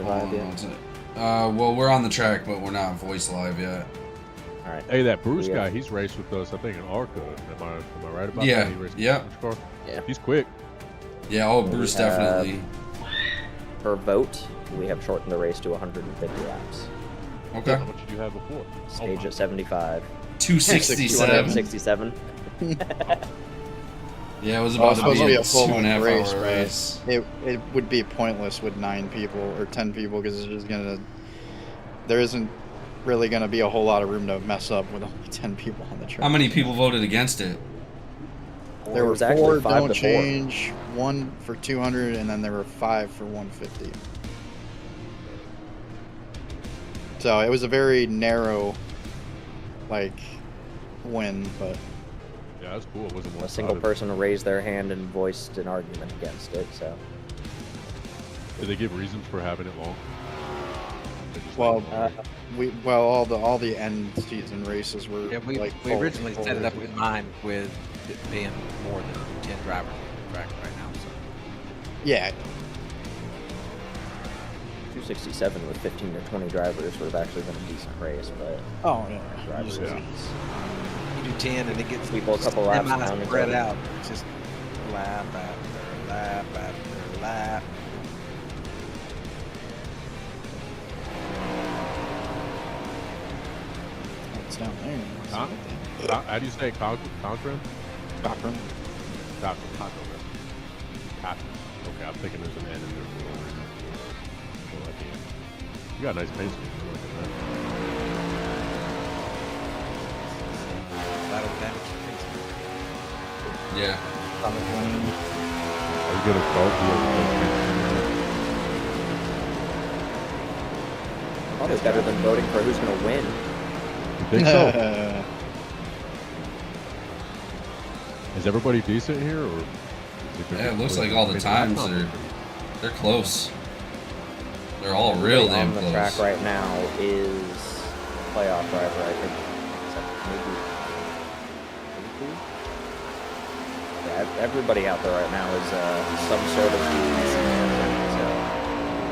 you're live yet? Well, we're on the track, but we're not voice live yet. All right. Hey, that Bruce guy, he's raced with us, I think, in ARCA. Am I right about Yeah. that? He raced Yeah. Car? Yeah. He's quick. Yeah, oh, Bruce definitely. Per vote, we have shortened the race to 150 laps. Okay. How much did you have before? Stage at 75. 267. 267. Yeah, it was about to supposed be to be a a full 2.5 race, hour right? race. It would be pointless with 9 people or 10 people because it's just there isn't really gonna be a whole lot of room to mess up with only 10 people on the track. How many people voted against it? There were was actually 4 5 don't to 4. change, 1 for 200, and then there were 5 for 150. So it was a very narrow, win, but Yeah, that's cool. It wasn't A single person raised their hand and voiced an argument against it. So. Did they give reasons for having it long? well, all the end season races were we originally set it up in mind with it being more than 10 drivers on the track right now. So yeah. 267 with 15 or 20 drivers would have actually been a decent race, but Oh yeah. drivers you do 10 and it gets People a couple laps down and spread so- out. It's just lap after lap after lap. It's down there. How do you say Cochran? Cochran. Okay, I'm thinking there's an N in there. Well, at the end. You got a nice pace. That'll damage Yeah. Are you good at Probably better than voting for who's going to win. You think so? Is everybody decent here, or? Yeah, it looks like all the times they're close. They're all real damn on the close. track right now is playoff driver, I think. Maybe. Yeah, everybody out there right now is some sort of GEC champion, so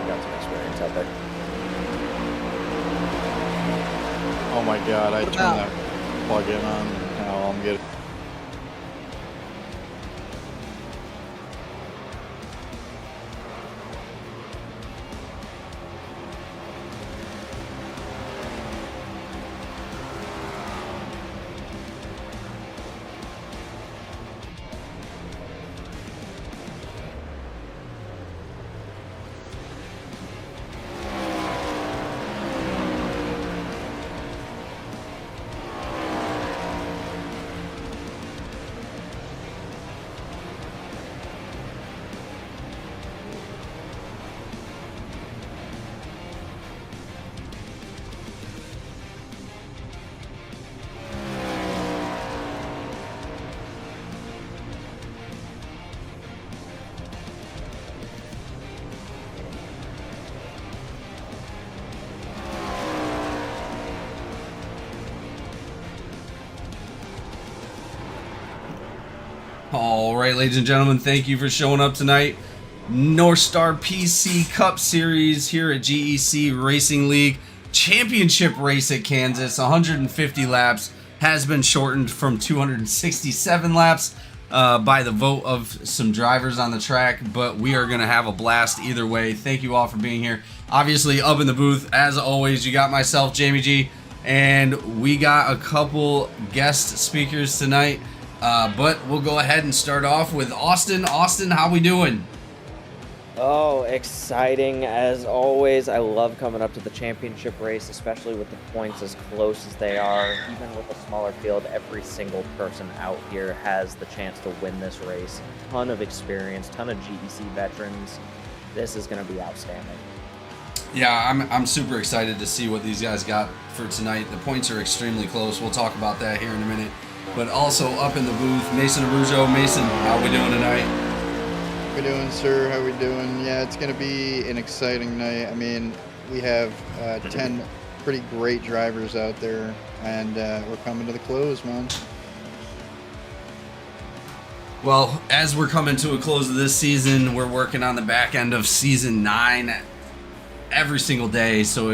we got some experience out there. Oh my god, I What turned about- that plug-in on. Now I'm good. All right, ladies and gentlemen, thank you for showing up tonight. North Star PC Cup Series here at GEC Racing League. Championship race at Kansas, 150 laps, has been shortened from 267 laps by the vote of some drivers on the track, but we are going to have a blast either way. Thank you all for being here. Obviously, up in the booth, as always, you got myself, Jamie G, and we got a couple guest speakers tonight. But we'll go ahead and start off with Austin. Austin, how we doing? Oh, exciting as always. I love coming up to the championship race, especially with the points as close as they are. Even with a smaller field, every single person out here has the chance to win this race. Ton of experience, ton of GEC veterans. This is going to be outstanding. Yeah, I'm super excited to see what these guys got for tonight. The points are extremely close. We'll talk about that here in a minute. But also up in the booth, Mason Arujo. Mason, how we doing tonight? How we doing, sir? How we doing? Yeah, it's gonna be an exciting night. I mean, we have 10 pretty great drivers out there, and we're coming to the close, man. Well, as we're coming to a close of this season, we're working on the back end of season 9. every single day. So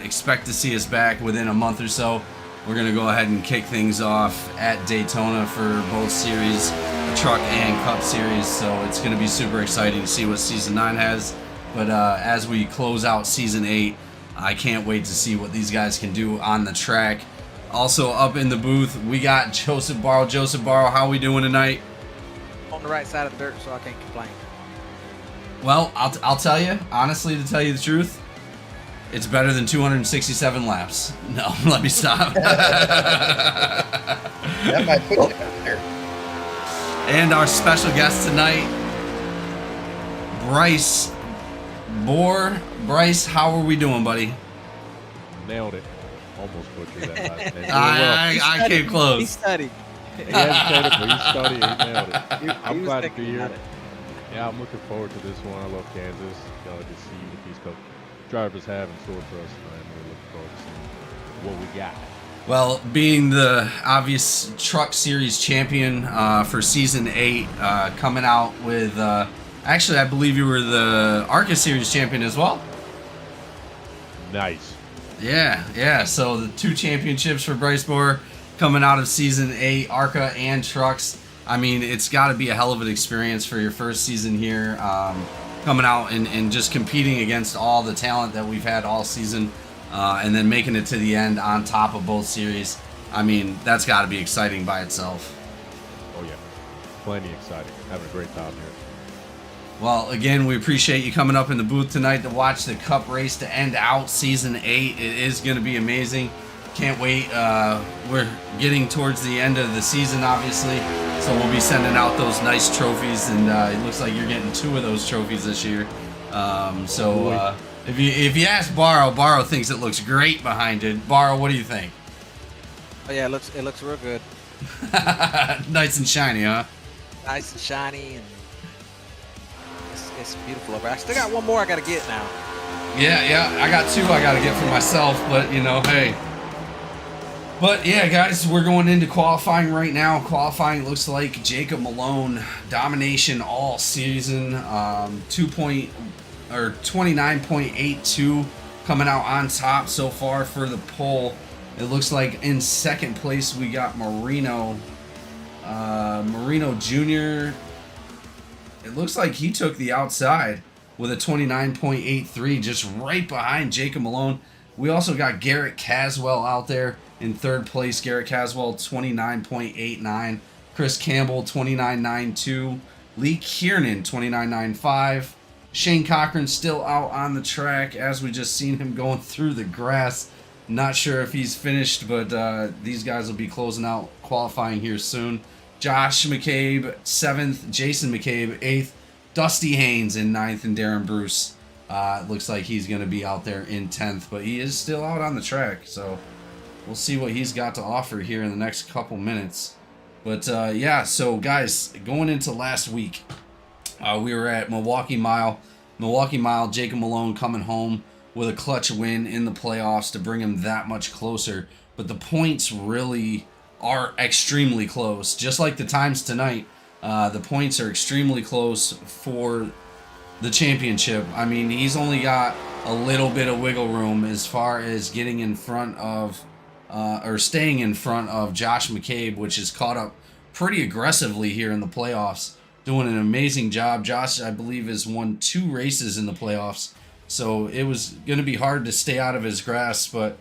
expect to see us back within a month or so. We're going to go ahead and kick things off at Daytona for both series, the Truck and Cup series. So it's going to be super exciting to see what Season 9 has. But as we close out Season 8, I can't wait to see what these guys can do on the track. Also up in the booth, we got Joseph Barrow. Joseph Barrow, how we doing tonight? On the right side of the dirt, so I can't complain. Well, I'll tell you, honestly, to tell you the truth, it's better than 267 laps. No, let me stop. That might put you out there. And our special guest tonight, Bryce Bohr. Bryce, how are we doing, buddy? Nailed it. Almost butchered that last name. I came He close. studied. He hesitated, but he studied. He nailed it. I'm was glad to thinking be here. about it. Yeah, I'm looking forward to this one. I love Kansas. To see what these drivers have in store for us tonight. I'm really looking forward to seeing what we got. Well, being the obvious Truck Series champion for Season 8, coming out with, actually, I believe you were the ARCA Series champion as well. Nice. Yeah. So the 2 championships for Bryce Bohr coming out of Season 8, ARCA and Trucks. I mean, it's got to be a hell of an experience for your first season here, coming out and just competing against all the talent that we've had all season, and then making it to the end on top of both series. I mean, that's got to be exciting by itself. Oh, yeah. Plenty exciting. Having a great time here. Well, again, we appreciate you coming up in the booth tonight to watch the Cup race to end out Season 8. It is going to be amazing. Can't wait. We're getting towards the end of the season, obviously, so we'll be sending out those nice trophies, and it looks like you're getting 2 of those trophies this year. If you ask Barrow thinks it looks great behind it. Barrow, what do you think? Oh yeah, it looks real good. Nice and shiny, huh? Nice and shiny, and it's beautiful over. I still got one more I gotta get now. Yeah, I got 2 I gotta get for myself, but hey. But yeah, guys, we're going into qualifying right now. Qualifying looks like Jacob Malone domination all season. 29.82 coming out on top so far for the pole. It looks like in second place we got Marino Jr. It looks like he took the outside with a 29.83, just right behind Jacob Malone. We also got Garrett Caswell out there in third place. Garrett Caswell, 29.89. Chris Campbell, 29.92. Lee Kiernan, 29.95. Shane Cochran still out on the track, as we just seen him going through the grass. Not sure if he's finished, but these guys will be closing out qualifying here soon. Josh McCabe, 7th. Jason McCabe, 8th. Dusty Haynes in 9th, and Darren Bruce looks like he's going to be out there in 10th, but he is still out on the track, so we'll see what he's got to offer here in the next couple minutes. But yeah, so guys, going into last week, we were at Milwaukee Mile. Jacob Malone coming home with a clutch win in the playoffs to bring him that much closer. But the points really are extremely close. Just like the times tonight, the points are extremely close for the championship. I mean, he's only got a little bit of wiggle room as far as getting in front of, or staying in front of Josh McCabe, which is caught up pretty aggressively here in the playoffs. Doing an amazing job. Josh, I believe, has won 2 races in the playoffs, so it was going to be hard to stay out of his grasp. But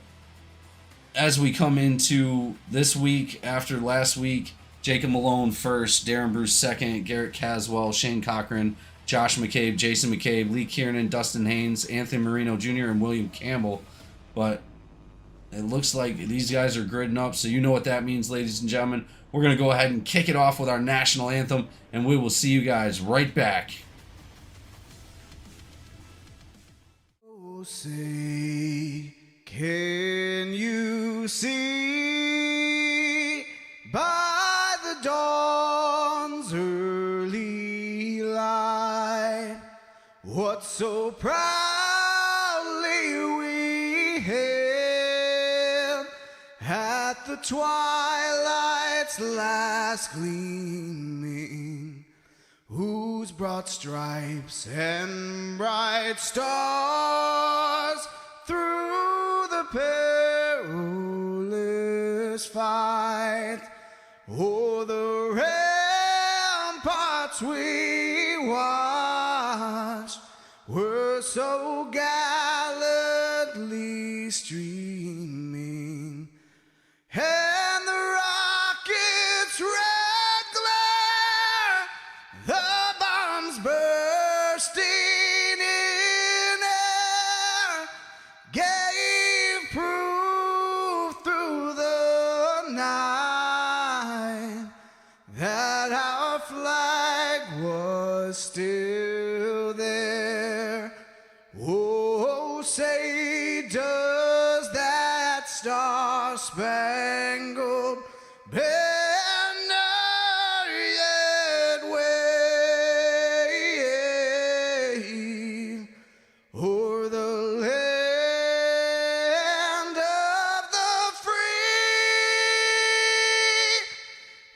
as we come into this week, after last week, Jacob Malone first, Darren Bruce second, Garrett Caswell, Shane Cochran, Josh McCabe, Jason McCabe, Lee Kiernan, Dustin Haynes, Anthony Marino Jr., and William Campbell. But it looks like these guys are gridding up, so you know what that means, ladies and gentlemen. We're going to go ahead and kick it off with our national anthem, and we will see you guys right back. Oh, say, can you see by the dawn's early light what so proudly we hailed at the twilight's last gleaming, who's brought stripes and bright stars through the perilous fight. Oh, the ramparts we watched were so gallantly streaming, and the rocket's red glare, the bombs bursting in air, gave proof through the night that our flag was still there. Oh, say does that star-spangled banner yet wave o'er the land of the free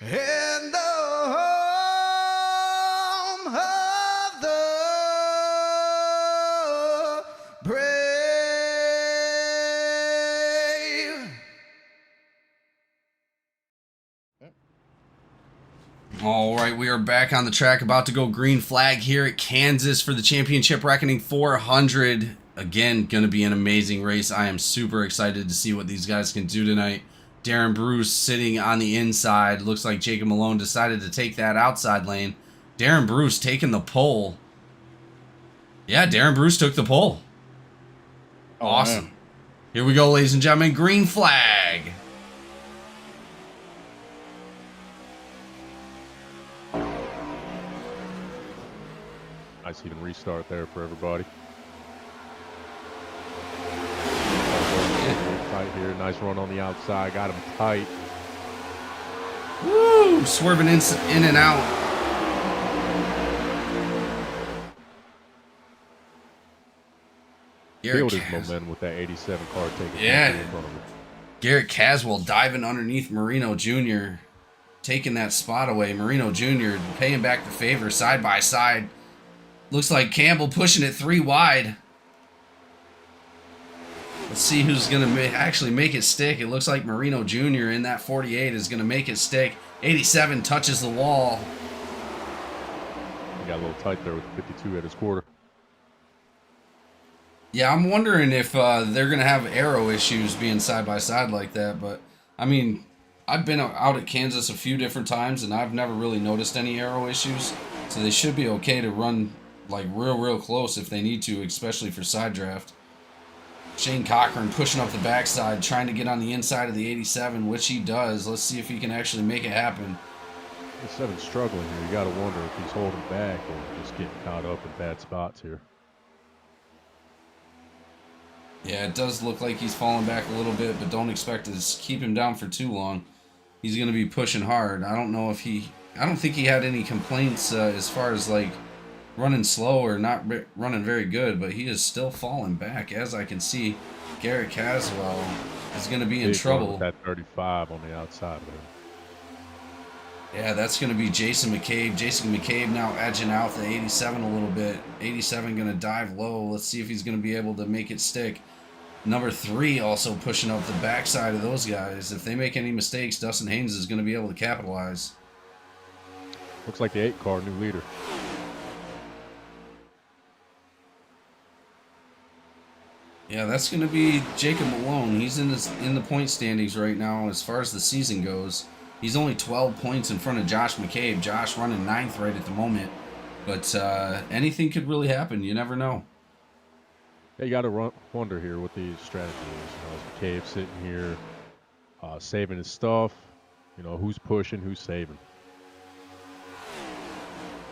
and the home of the brave. All right, we are back on the track, about to go green flag here at Kansas for the Championship Reckoning 400. Again, going to be an amazing race. I am super excited to see what these guys can do tonight. Darren Bruce sitting on the inside. Looks like Jacob Malone decided to take that outside lane. Darren Bruce taking the pole. Yeah, Darren Bruce took the pole. Awesome. Man. Here we go, ladies and gentlemen. Green flag. Nice even restart there for everybody. Tight here. Nice run on the outside. Got him tight. Woo! Swerving in and out. Feel his momentum with that 87 car taking Yeah. in front of him. Garrett Caswell diving underneath Marino Jr., taking that spot away. Marino Jr. paying back the favor side by side. Looks like Campbell pushing it 3 wide. Let's see who's going to actually make it stick. It looks like Marino Jr. in that 48 is going to make it stick. 87 touches the wall. He got a little tight there with 52 at his quarter. Yeah, I'm wondering if they're going to have aero issues being side by side like that. But, I mean, I've been out at Kansas a few different times, and I've never really noticed any aero issues. So they should be okay to run like real close if they need to, especially for side draft. Shane Cochran pushing up the backside, trying to get on the inside of the 87, which he does. Let's see if he can actually make it happen. 87's struggling here. You got to wonder if he's holding back or just getting caught up in bad spots here. Yeah, it does look like he's falling back a little bit, but don't expect to keep him down for too long. He's going to be pushing hard. I don't think he had any complaints as far as like running slow or not running very good, but he is still falling back. As I can see, Garrett Caswell is going to be in Big trouble. With that 35 on the outside of him. Yeah, that's going to be Jason McCabe. Jason McCabe now edging out the 87 a little bit. 87 going to dive low. Let's see if he's going to be able to make it stick. Number 3 also pushing up the backside of those guys. If they make any mistakes, Dustin Haynes is going to be able to capitalize. Looks like the 8 car, new leader. Yeah, that's going to be Jacob Malone. He's in the point standings right now as far as the season goes. He's only 12 points in front of Josh McCabe. Josh running 9th right at the moment. But anything could really happen. You never know. Yeah, you got to wonder here what the strategy is. You know, is McCabe sitting here saving his stuff? You know, who's pushing, who's saving?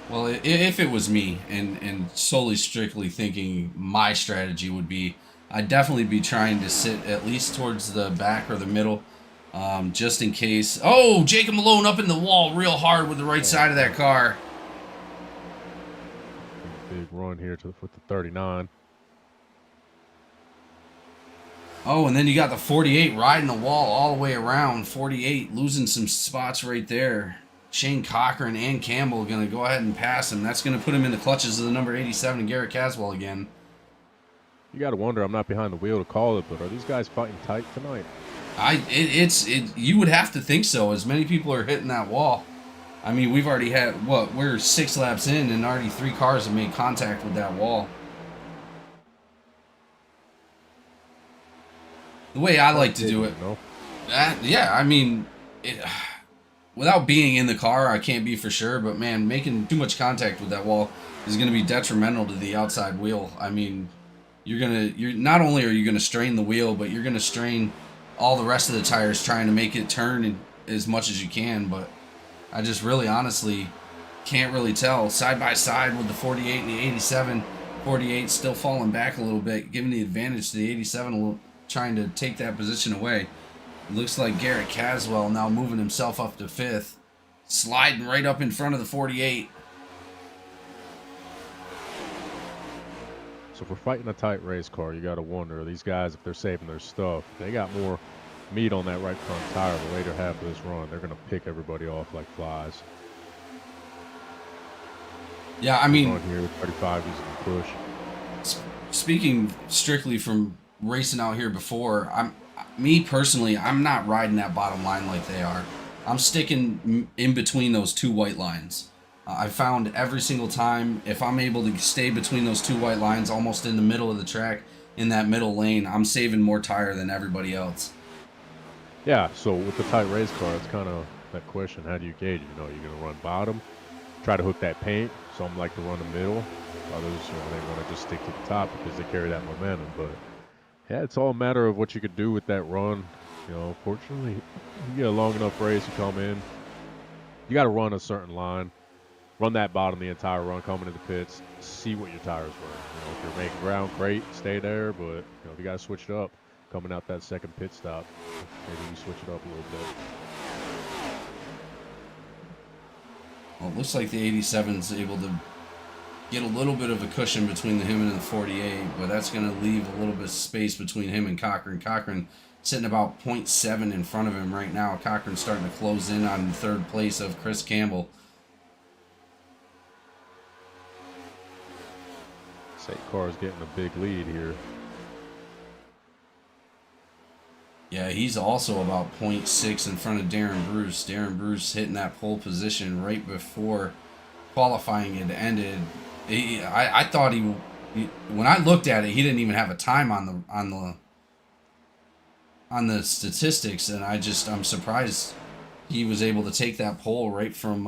Well, if it was me and solely strictly thinking my strategy would be, I'd definitely be trying to sit at least towards the back or the middle, just in case. Oh, Jacob Malone up in the wall real hard with the right side of that car. Big run here with the 39. Oh, and then you got the 48 riding the wall all the way around. 48 losing some spots right there. Shane Cochran and Campbell going to go ahead and pass him. That's going to put him in the clutches of the number 87, Garrett Caswell again. You got to wonder, I'm not behind the wheel to call it, but are these guys fighting tight tonight? You would have to think so, as many people are hitting that wall. I mean, we've already had, we're 6 laps in, and already 3 cars have made contact with that wall. The way I like to do it, yeah, I mean, without being in the car, I can't be for sure, but man, making too much contact with that wall is going to be detrimental to the outside wheel. I mean, you're not only are you going to strain the wheel, but you're going to strain all the rest of the tires trying to make it turn as much as you can. But I just really honestly can't really tell. Side by side with the 48 and the 87, 48 still falling back a little bit, giving the advantage to the 87 a little, trying to take that position away. It looks like Garrett Caswell now moving himself up to 5th, sliding right up in front of the 48. So if we're fighting a tight race car, you got to wonder, these guys, if they're saving their stuff, they got more meat on that right front tire the later half of this run. They're going to pick everybody off like flies. Yeah, I mean, on here with 35 using the push. Speaking strictly from racing out here before, me personally, I'm not riding that bottom line like they are. I'm sticking in between those 2 white lines. I found every single time, if I'm able to stay between those 2 white lines, almost in the middle of the track, in that middle lane, I'm saving more tire than everybody else. Yeah, so with the tight race car, it's kind of that question, how do you gauge? You know, you're going to run bottom, try to hook that paint. Some like to run the middle. Others, they want to just stick to the top because they carry that momentum. But yeah, it's all a matter of what you could do with that run. You know, fortunately, you get a long enough race, you come in, you got to run a certain line, run that bottom the entire run, come into the pits, see what your tires were. You know, if you're making ground, great, stay there. But you know, if you got to switch it up, coming out that second pit stop, maybe you switch it up a little bit. Well, it looks like the 87 is able to get a little bit of a cushion between him and the 48, but that's going to leave a little bit of space between him and Cochran. Cochran sitting about 0.7 in front of him right now. Cochran starting to close in on 3rd place of Chris Campbell. Say car's getting a big lead here. Yeah, he's also about 0.6 in front of Darren Bruce. Darren Bruce hitting that pole position right before qualifying had ended. I thought he, when I looked at it, he didn't even have a time on the statistics, and I'm surprised he was able to take that pole right from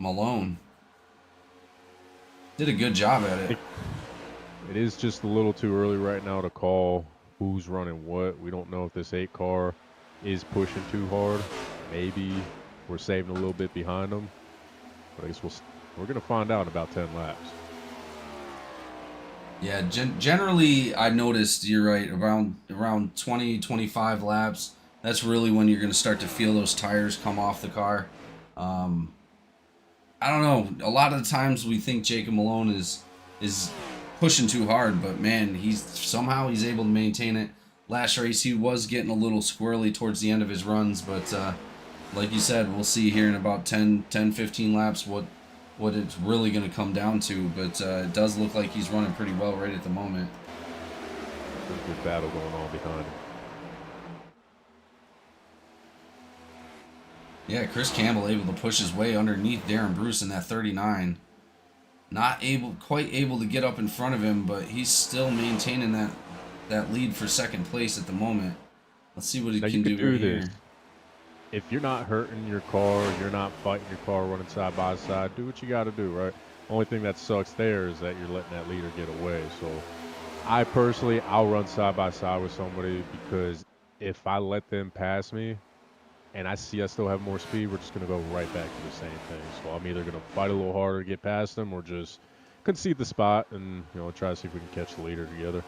Malone. Did a good job at it. It is just a little too early right now to call who's running what. We don't know if this 8 car is pushing too hard. Maybe we're saving a little bit behind them. But I guess we're going to find out in about 10 laps. Yeah, generally I noticed, you're right, around 20, 25 laps, that's really when you're going to start to feel those tires come off the car. I don't know, a lot of the times we think Jacob Malone is pushing too hard, but man, somehow he's able to maintain it. Last race he was getting a little squirrely towards the end of his runs, but like you said, we'll see here in about 10-15 laps what it's really going to come down to, but it does look like he's running pretty well right at the moment. There's a good battle going on behind him. Yeah, Chris Campbell able to push his way underneath Darren Bruce in that 39. Not quite able to get up in front of him, but he's still maintaining that lead for 2nd place at the moment. Let's see what he can do here. If you're not hurting your car, you're not fighting your car, running side by side, do what you got to do, right? Only thing that sucks there is that you're letting that leader get away. So I personally, I'll run side by side with somebody, because if I let them pass me and I see I still have more speed, we're just going to go right back to the same thing. So I'm either going to fight a little harder to get past them, or just concede the spot and, you know, try to see if we can catch the leader together.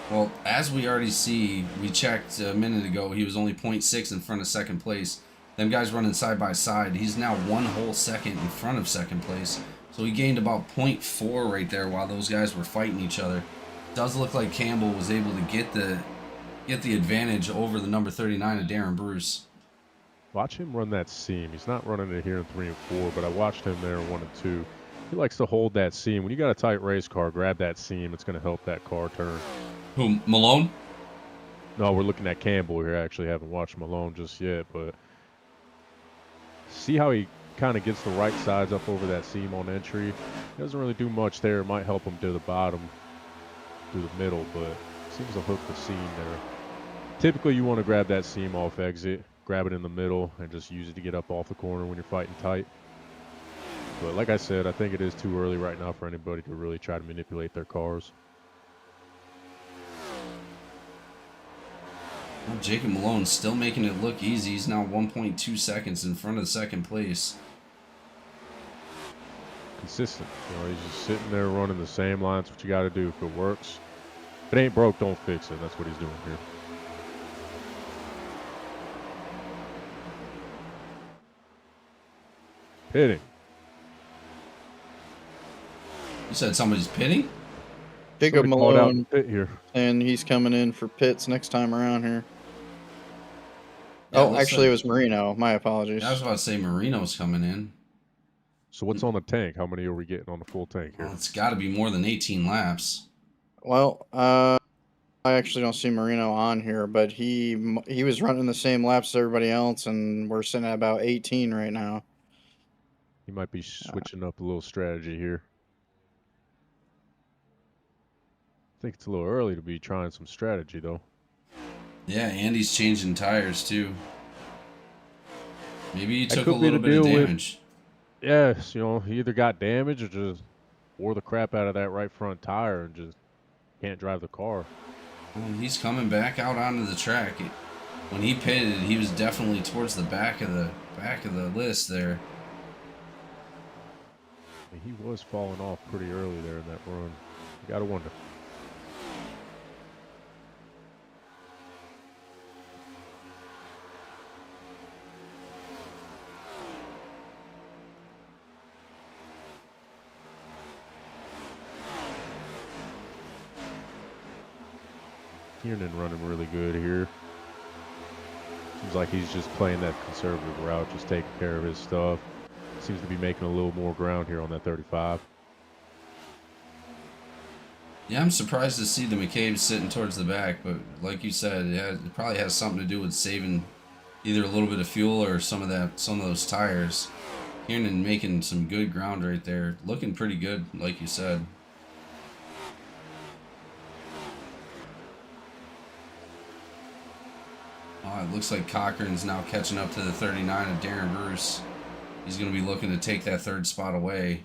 Well, as we already see, we checked a minute ago, he was only 0.6 in front of 2nd place. Them guys running side by side. He's now 1 whole second in front of 2nd place. So he gained about 0.4 right there while those guys were fighting each other. Does look like Campbell was able to get the advantage over the number 39 of Darren Bruce. Watch him run that seam. He's not running it here in 3 and 4, but I watched him there in 1 and 2. He likes to hold that seam. When you got a tight race car, grab that seam. It's going to help that car turn. Who, Malone? No, we're looking at Campbell here. I actually haven't watched Malone just yet, but see how he kind of gets the right sides up over that seam on entry. He doesn't really do much there. It might help him to the bottom, through the middle, but seems to hook the seam there. Typically, you want to grab that seam off exit, grab it in the middle, and just use it to get up off the corner when you're fighting tight. But like I said, I think it is too early right now for anybody to really try to manipulate their cars. Well, Jacob Malone still making it look easy. He's now 1.2 seconds in front of second place. Consistent. He's just sitting there running the same lines. What you got to do. If it works, if it ain't broke, don't fix it. That's what he's doing here. Pitting. You said somebody's pitting? Jacob Somebody called out Malone, pit here. and he's coming in for pits next time around here. Yeah, Oh, actually, it was Marino. My apologies. I was about to say Marino's coming in. So what's on the tank? How many are we getting on the full tank here? Well, it's got to be more than 18 laps. Well, I actually don't see Marino on here, but he was running the same laps as everybody else, and we're sitting at about 18 right now. He might be switching up a little strategy here. I think it's a little early to be trying some strategy, though. Yeah, Andy's changing tires, too. Maybe he That took a could be little the bit of deal with- damage. Yes, he either got damaged or just wore the crap out of that right front tire and just can't drive the car. Well, he's coming back out onto the track. When he pitted, he was definitely towards the back of the list there. I mean, he was falling off pretty early there in that run. You gotta wonder. Kiernan running really good here. Seems like he's just playing that conservative route, just taking care of his stuff. Seems to be making a little more ground here on that 35. Yeah, I'm surprised to see the McCabe sitting towards the back, but like you said, it probably has something to do with saving either a little bit of fuel or some of those tires. Kiernan making some good ground right there, looking pretty good, like you said. Oh, it looks like Cochran's now catching up to the 39 of Darren Bruce. He's going to be looking to take that third spot away.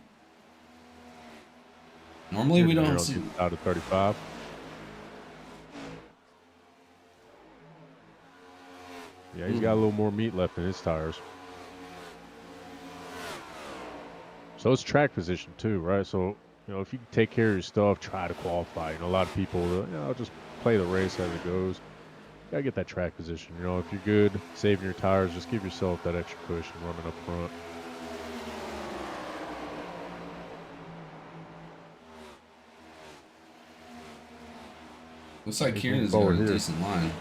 Normally we don't see out of 35. Yeah, he's got a little more meat left in his tires. So it's track position too, right? So, if you take care of your stuff, try to qualify. A lot of people, just play the race as it goes. You gotta get that track position. If you're good, saving your tires, just give yourself that extra cushion running up front. Looks like Kieran's got a decent line.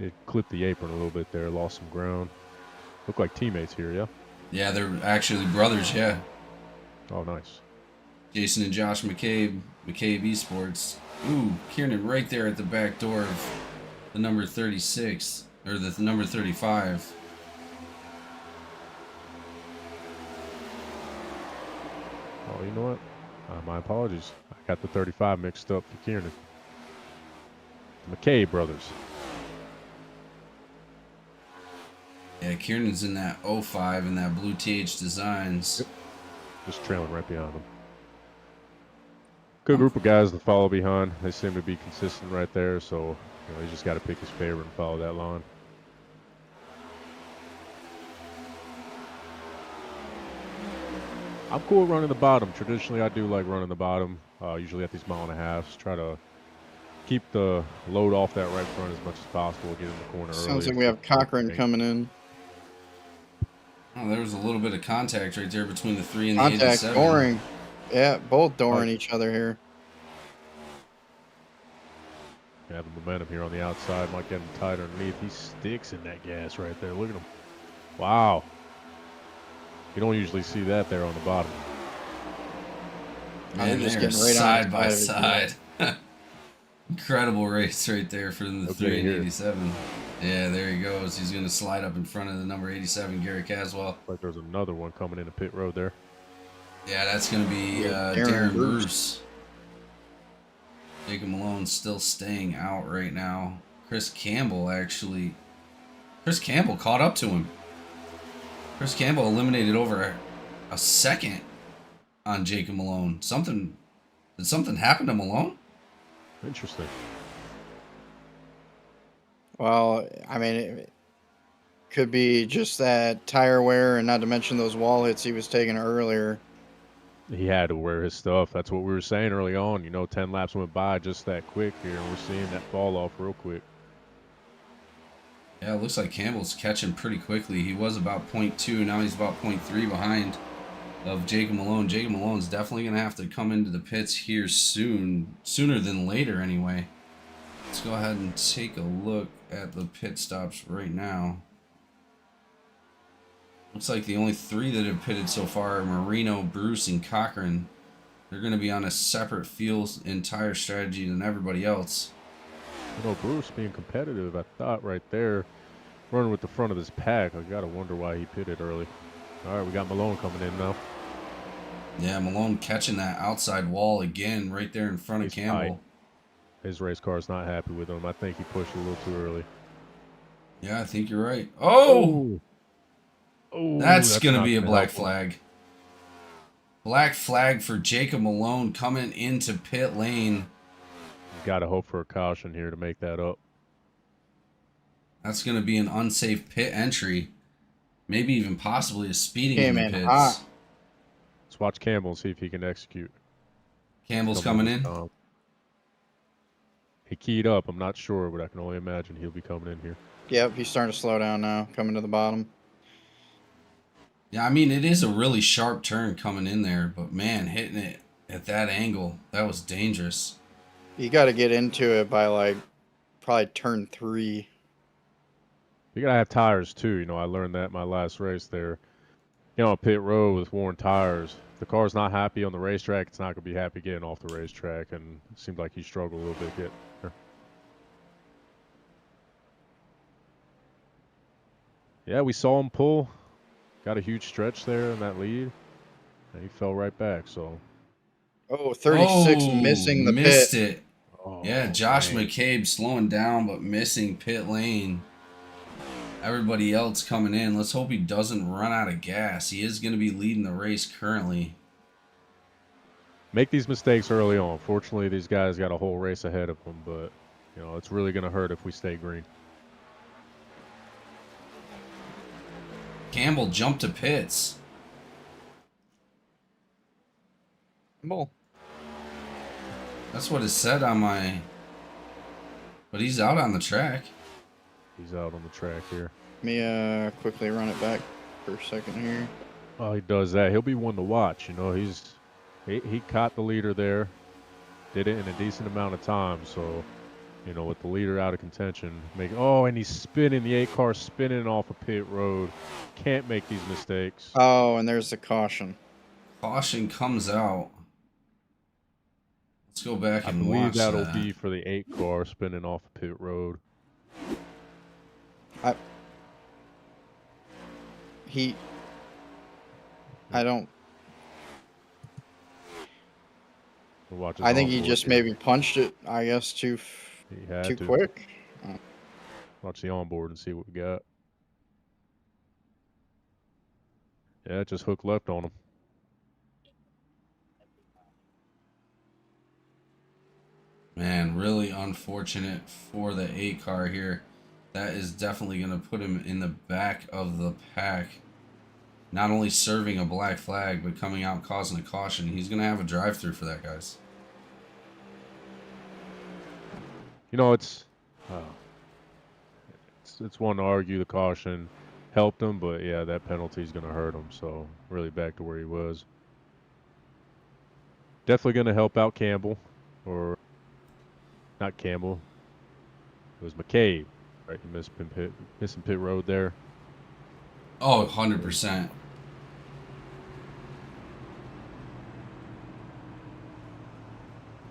It clipped the apron a little bit there, lost some ground. Look like teammates here, yeah? Yeah, they're actually brothers, yeah. Oh, nice. Jason and Josh McCabe, McCabe Esports. Ooh, Kieran right there at the back door of the number 36, or the number 35. Oh, you know what? My apologies. I got the 35 mixed up for Kieran. The McCabe brothers. Yeah, Kieran's in that 05 in that blue TH Designs. Yep. Just trailing right behind them. Good group of guys to follow behind. They seem to be consistent right there, so you just got to pick his favorite and follow that line. I'm cool running the bottom. Traditionally, I do like running the bottom, usually at these 1.5 miles. Try to keep the load off that right front as much as possible, get in the corner early. Sounds like we have Cochran coming in. Oh, there was a little bit of contact right there between the 3 and the Contact, 87. dooring. Yeah, both dooring each other here. Having momentum here on the outside. Might get him tight underneath. He sticks in that gas right there. Look at him. Wow. You don't usually see that there on the bottom. Man, just they're getting right side on by the side side. Incredible race right there for the Okay, 3 and here. 87. Yeah, there he goes. He's going to slide up in front of the number 87, Gary Caswell. Like there's another one coming into pit road there. Yeah, that's going to be Yeah, Darren Darren Bruce. Jacob Malone still staying out right now. Chris Campbell caught up to him. Chris Campbell eliminated over a second on Jacob Malone. Did something happen to Malone? Interesting. Well, I mean, it could be just that tire wear, and not to mention those wall hits he was taking earlier. He had to wear his stuff. That's what we were saying early on. You know, 10 laps went by just that quick here, and we're seeing that fall off real quick. Yeah, it looks like Campbell's catching pretty quickly. He was about 0.2, now he's about 0.3 behind of Jacob Malone. Jacob Malone's definitely going to have to come into the pits here sooner than later anyway. Let's go ahead and take a look at the pit stops right now. Looks like the only 3 that have pitted so far are Marino, Bruce, and Cochran. They're going to be on a separate fuel and tire strategy than everybody else. You know, Bruce being competitive, I thought right there, running with the front of his pack. I got to wonder why he pitted early. All right, we got Malone coming in now. Yeah, Malone catching that outside wall again right there in front of He's Campbell. tight. His race car's not happy with him. I think he pushed a little too early. Yeah, I think you're right. Oh! Oh, That's going to be a not black helpful. flag. Black flag for Jacob Malone coming into pit lane. Got to hope for a caution here to make that up. That's going to be an unsafe pit entry. Maybe even possibly a speeding Came in the in pits. hot. Let's watch Campbell and see if he can execute. Campbell's coming in. He keyed up. I'm not sure, but I can only imagine he'll be coming in here. Yep, he's starting to slow down now, coming to the bottom. Yeah, I mean, it is a really sharp turn coming in there, but man, hitting it at that angle, that was dangerous. You got to get into it by like probably turn 3. You got to have tires too. You know, I learned that in my last race there. You know, on pit road with worn tires, if the car's not happy on the racetrack, it's not going to be happy getting off the racetrack, and it seemed like he struggled a little bit getting there. Yeah, we saw him pull. Got a huge stretch there in that lead, and he fell right back, so. Oh, 36 Oh, missing the missed pit. it. Oh, Yeah, Josh man. McCabe slowing down but missing pit lane. Everybody else coming in. Let's hope he doesn't run out of gas. He is going to be leading the race currently. Make these mistakes early on. Fortunately, these guys got a whole race ahead of them, but, you know, it's really going to hurt if we stay green. Campbell jumped to pits. Well, That's what it said on my... But he's out on the track. He's out on the track here. let me quickly run it back for a second here. Oh, he does that. He'll be one to watch. You know, he caught the leader there, did it in a decent amount of time. So, you know, with the leader out of contention, and he's spinning the 8 car spinning off a pit road. Can't make these mistakes. Oh, and there's the caution. Caution comes out. Let's go back I and believe watch that'll that. be for the 8 car spinning off a pit road. I don't. We'll watch his I think he onboard just here. maybe punched it, I guess, too He had too to. quick. Watch the onboard and see what we got. Yeah, just hook left on him. Man, really unfortunate for the 8 car here. That is definitely going to put him in the back of the pack. Not only serving a black flag, but coming out causing a caution. He's going to have a drive-through for that, guys. You know, it's one to argue the caution helped him, but yeah, that penalty is going to hurt him. So really back to where he was. Definitely going to help out Campbell, or not Campbell, It was McCabe, right? He missing pit road there. Oh, 100%.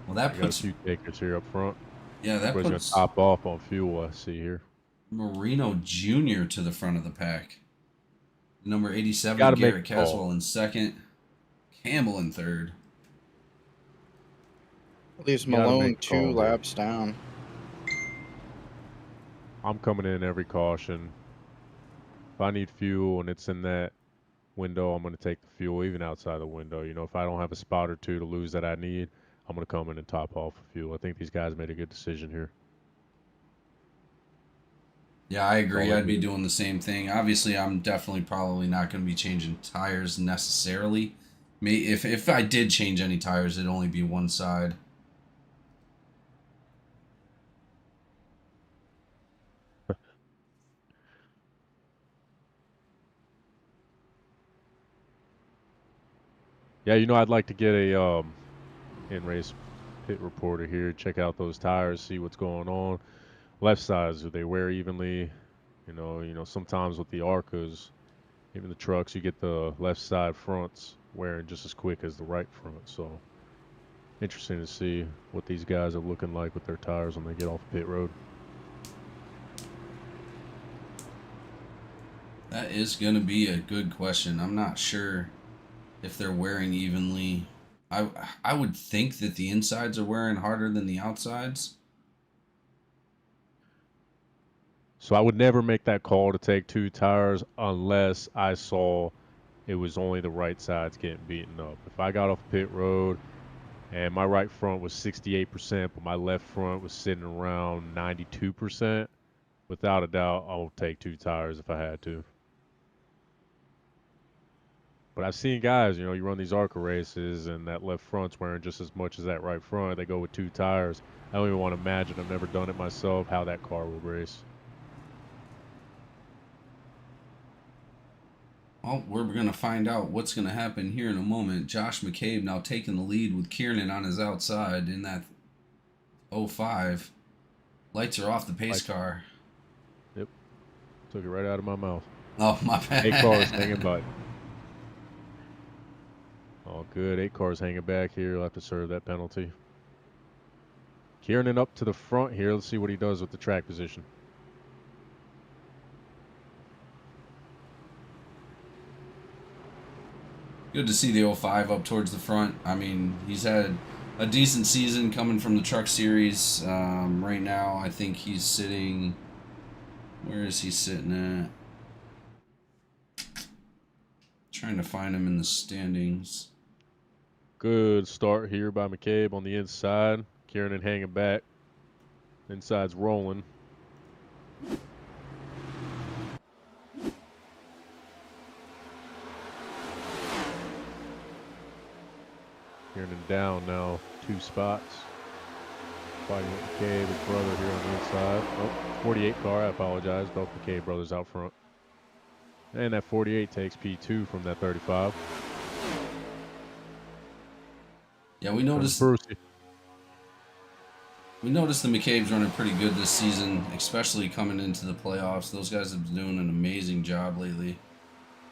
Well, that We got a puts, few takers here up front. yeah, that We're going to puts top off on fuel, I see here. Marino Jr. to the front of the pack. Number 87, Got to make Garrett a call. Caswell in second. Campbell in third. Leaves You gotta make Malone a 2 call here. laps down. I'm coming in every caution. If I need fuel and it's in that window, I'm going to take the fuel even outside the window. You know, if I don't have a spot or two to lose that I need, I'm going to come in and top off of fuel. I think these guys made a good decision here. Yeah, I agree. Solid I'd be move. doing the same thing. Obviously, I'm definitely probably not going to be changing tires necessarily. If I did change any tires, it'd only be one side. Yeah, you know, I'd like to get a in-race pit reporter here, check out those tires, see what's going on. Left sides, do they wear evenly? You know, sometimes with the Arcas, even the trucks, you get the left side fronts wearing just as quick as the right front. So interesting to see what these guys are looking like with their tires when they get off the pit road. That is going to be a good question. I'm not sure if they're wearing evenly. I would think that the insides are wearing harder than the outsides. So I would never make that call to take two tires unless I saw it was only the right sides getting beaten up. If I got off pit road and my right front was 68%, but my left front was sitting around 92%, without a doubt, I'll take two tires if I had to. But I've seen guys, you know, you run these ARCA races and that left front's wearing just as much as that right front. They go with two tires. I don't even want to imagine, I've never done it myself, how that car will race. Well, we're going to find out what's going to happen here in a moment. Josh McCabe now taking the lead with Kiernan on his outside in that 05. Lights are off the pace car. Yep. Took it right out of my mouth. Oh, my bad. 8 cars hanging back. All good. 8 cars hanging back here. He'll have to serve that penalty. Kiernan up to the front here. Let's see what he does with the track position. Good to see the 05 up towards the front. I mean, he's had a decent season coming from the Truck Series. Right now, I think he's sitting... Where is he sitting at? Trying to find him in the standings. Good start here by McCabe on the inside. Kiernan hanging back. Inside's rolling. Kiernan down now 2 spots. Fighting with McCabe, his brother here on the inside. Oh, 48 car, I apologize. Both McCabe brothers out front. And that 48 takes P2 from that 35. Yeah, we noticed the McCabe's running pretty good this season, especially coming into the playoffs. Those guys have been doing an amazing job lately.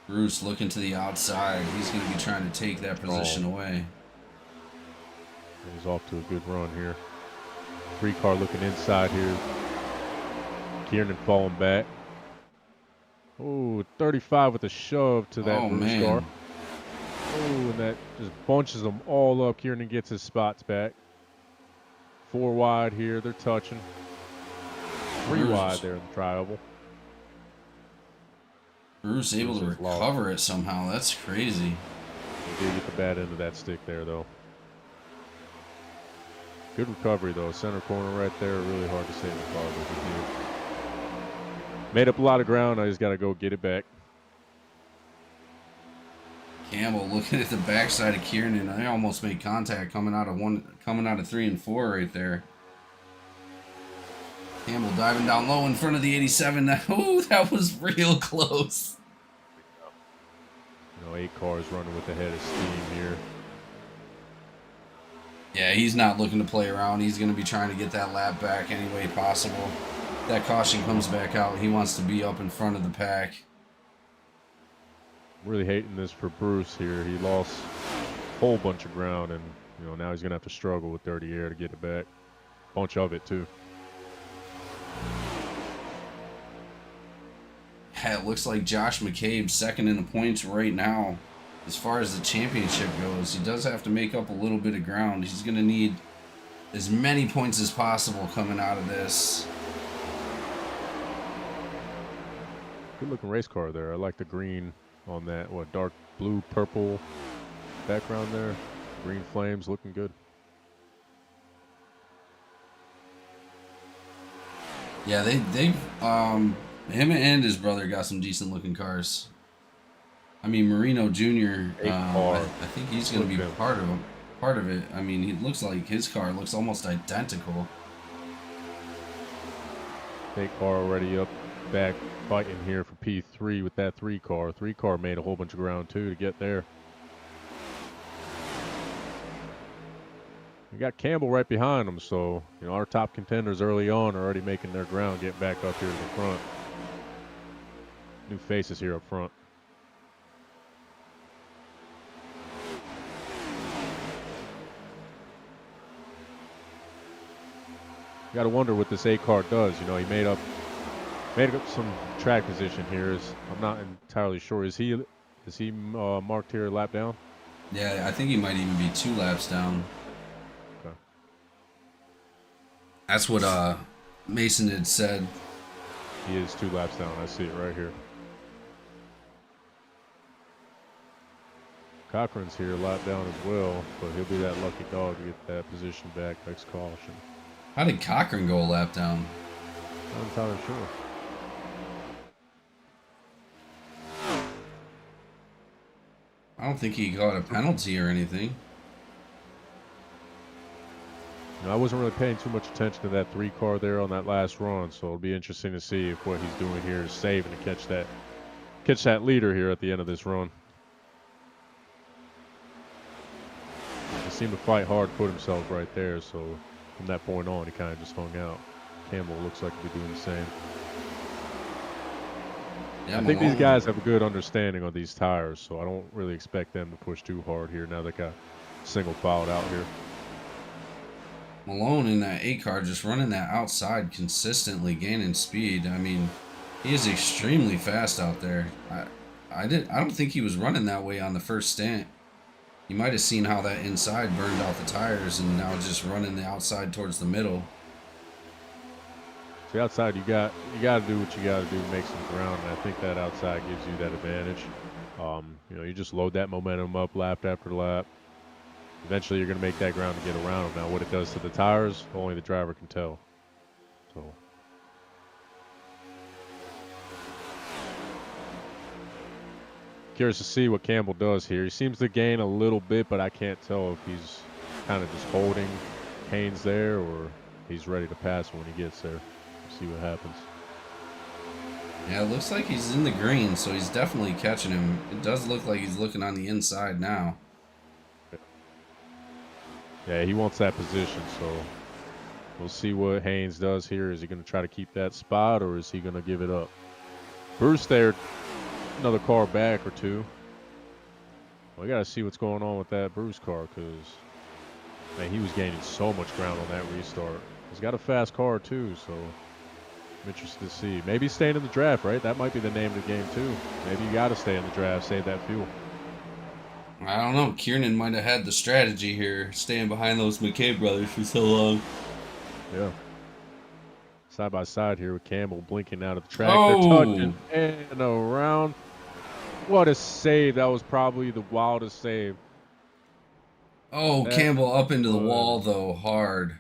Bruce looking to the outside. He's going to be trying to take that position away. He's off to a good run here. 3 car looking inside here. Kiernan falling back. Oh, 35 with a shove to that Bruce car. Oh, and that just bunches them all up. Kiernan gets his spots back. 4 wide here. They're touching. 3 wide there in the tri-oval. Bruce able to recover it somehow. That's crazy. He did get the bad end of that stick there, though. Good recovery, though. Center corner right there. Really hard to save the car, but he did. Made up a lot of ground. I just got to go get it back. Campbell looking at the backside of Kiernan. I almost made contact coming out of 3 and 4 right there. Campbell diving down low in front of the 87. That was real close. You know, 8 cars running with the head of steam here. Yeah, he's not looking to play around. He's going to be trying to get that lap back any way possible. that caution comes back out, he wants to be up in front of the pack. Really hating this for Bruce here. He lost a whole bunch of ground, and you know now he's gonna have to struggle with dirty air to get it back. Bunch of it too. Yeah, it looks like Josh McCabe's second in the points right now. As far as the championship goes, he does have to make up a little bit of ground. He's going to need as many points as possible coming out of this. Good looking race car there. I like the green on that, what, dark blue, purple background there. Green flames looking good. Yeah, him and his brother got some decent looking cars. I mean, Marino Jr. I think he's going to be part of it. I mean, he looks like his car looks almost identical. Big car already up back fighting here for P3 with that 3 car. 3 car made a whole bunch of ground too to get there. We got Campbell right behind him, so you know our top contenders early on are already making their ground, getting back up here to the front. New faces here up front. You got to wonder what this 8 car does. You know, he made up some track position here. I'm not entirely sure. Is he marked here lap down? Yeah, I think he might even be 2 laps down. Okay. That's what Mason had said. He is 2 laps down. I see it right here. Cochran's here lap down as well, but he'll be that lucky dog to get that position back next caution. How did Cochran go a lap down? Not entirely sure. I don't think he got a penalty or anything. You know, I wasn't really paying too much attention to that 3 car there on that last run, so it'll be interesting to see if what he's doing here is saving to catch that leader here at the end of this run. He seemed to fight hard, put himself right there, so from that point on, he kind of just hung out. Campbell looks like he'll be doing the same. Yeah, I think these guys have a good understanding of these tires, so I don't really expect them to push too hard here now they got single filed out here. Malone in that 8 car just running that outside consistently, gaining speed. I mean, he is extremely fast out there. I don't think he was running that way on the first stint. You might have seen how that inside burned out the tires, and now just running the outside towards the middle. The outside, you got to do what you got to do to make some ground, and I think that outside gives you that advantage. You know, you just load that momentum up lap after lap. Eventually, you're going to make that ground to get around them. Now, what it does to the tires, only the driver can tell. So, curious to see what Campbell does here. He seems to gain a little bit, but I can't tell if he's kind of just holding Haynes there or he's ready to pass when he gets there. We'll see what happens. Yeah, it looks like he's in the green, so he's definitely catching him. It does look like he's looking on the inside now. Yeah, he wants that position, so we'll see what Haynes does here. Is he going to try to keep that spot, or is he going to give it up? Bruce there, another car back or 2. We got to see what's going on with that Bruce car, because, man, he was gaining so much ground on that restart. He's got a fast car, too, so I'm interested to see. Maybe staying in the draft, right? That might be the name of the game, too. Maybe you got to stay in the draft, save that fuel. I don't know. Kiernan might have had the strategy here, staying behind those McCabe brothers for so long. Yeah. Side by side here with Campbell blinking out of the track. Oh. They're touching and around. What a save. That was probably the wildest save. Oh, Campbell up into the wall, though, hard.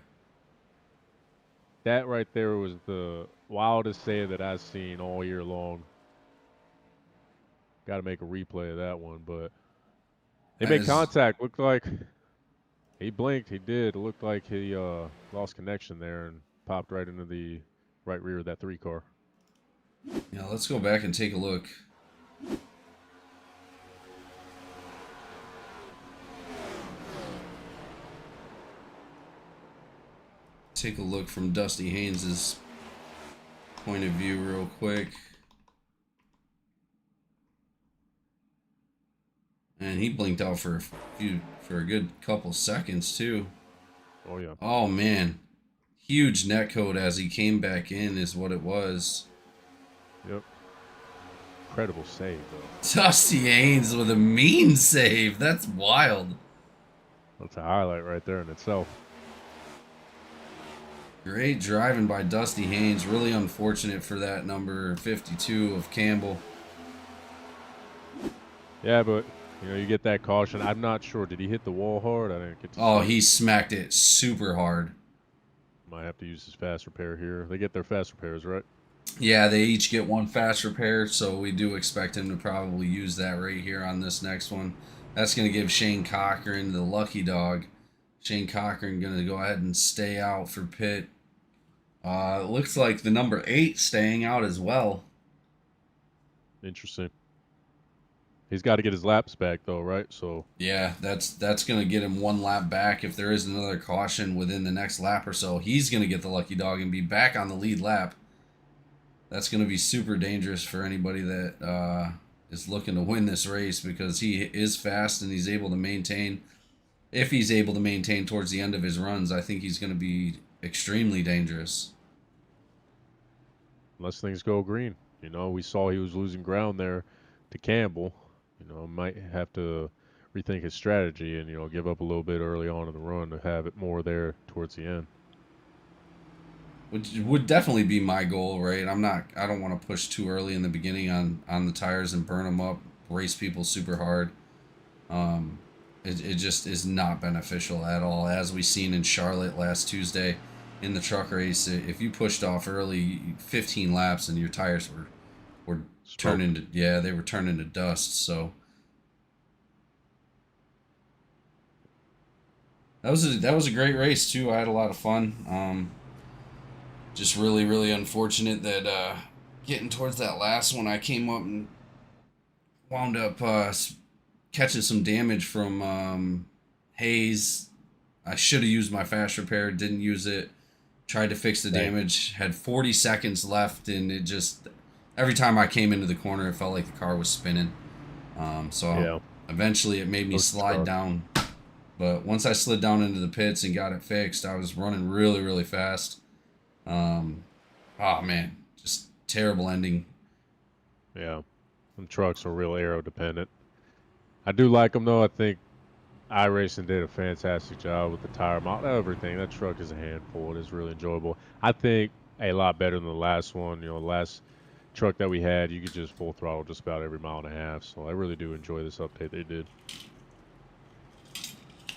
That right there was the wildest save that I've seen all year long. Got to make a replay of that one, but they made contact. Looked like he blinked. He did. It looked like he lost connection there and popped right into the right rear of that 3 car. Yeah, let's go back and take a look. Take a look from Dusty Haynes's point of view real quick. And he blinked out for a good couple seconds too. Oh yeah. Oh man, huge net code as he came back in is what it was. Yep. Incredible save though. Dusty Haynes with a mean save. That's wild. That's a highlight right there in itself. Great driving by Dusty Haynes. Really unfortunate for that number 52 of Campbell. Yeah, but you know, you get that caution. I'm not sure. Did he hit the wall hard? I didn't get to Oh, see. he smacked it super hard. Might have to use his fast repair here. They get their fast repairs, right? Yeah, they each get one fast repair, so we do expect him to probably use that right here on this next one. That's going to give Shane Cochran the lucky dog. Shane Cochran going to go ahead and stay out for pit. It looks like the number 8 staying out as well. Interesting. He's got to get his laps back though, right? So Yeah, that's going to get him one lap back. If there is another caution within the next lap or so, he's going to get the lucky dog and be back on the lead lap. That's going to be super dangerous for anybody that is looking to win this race, because he is fast and he's able to maintain. If he's able to maintain towards the end of his runs, I think he's going to be extremely dangerous. unless things go green, you know, we saw he was losing ground there to Campbell. You know, might have to rethink his strategy and, you know, give up a little bit early on in the run to have it more there towards the end. Which would definitely be my goal, right? I don't want to push too early in the beginning on the tires and burn them up, race people super hard. It just is not beneficial at all, as we seen in Charlotte last Tuesday in the truck race. If you pushed off early, 15 laps, and your tires were turning to, yeah, they were turning to dust. So that was a great race too. I had a lot of fun. Just really, really unfortunate that getting towards that last one, I came up and wound up catching some damage from Hayes. I should have used my fast repair, didn't use it. Tried to fix the damage, had 40 seconds left, and it just, every time I came into the corner, it felt like the car was spinning. Eventually it made me slide down. But once I slid down into the pits and got it fixed, I was running really, really fast. Oh man, just terrible ending. Yeah, them trucks are real aero dependent. I do like them though. I think iRacing did a fantastic job with the tire model, everything. That truck is a handful. It is really enjoyable. I think a lot better than the last one. You know, the last truck that we had, you could just full throttle just about every mile and a half. So I really do enjoy this update they did.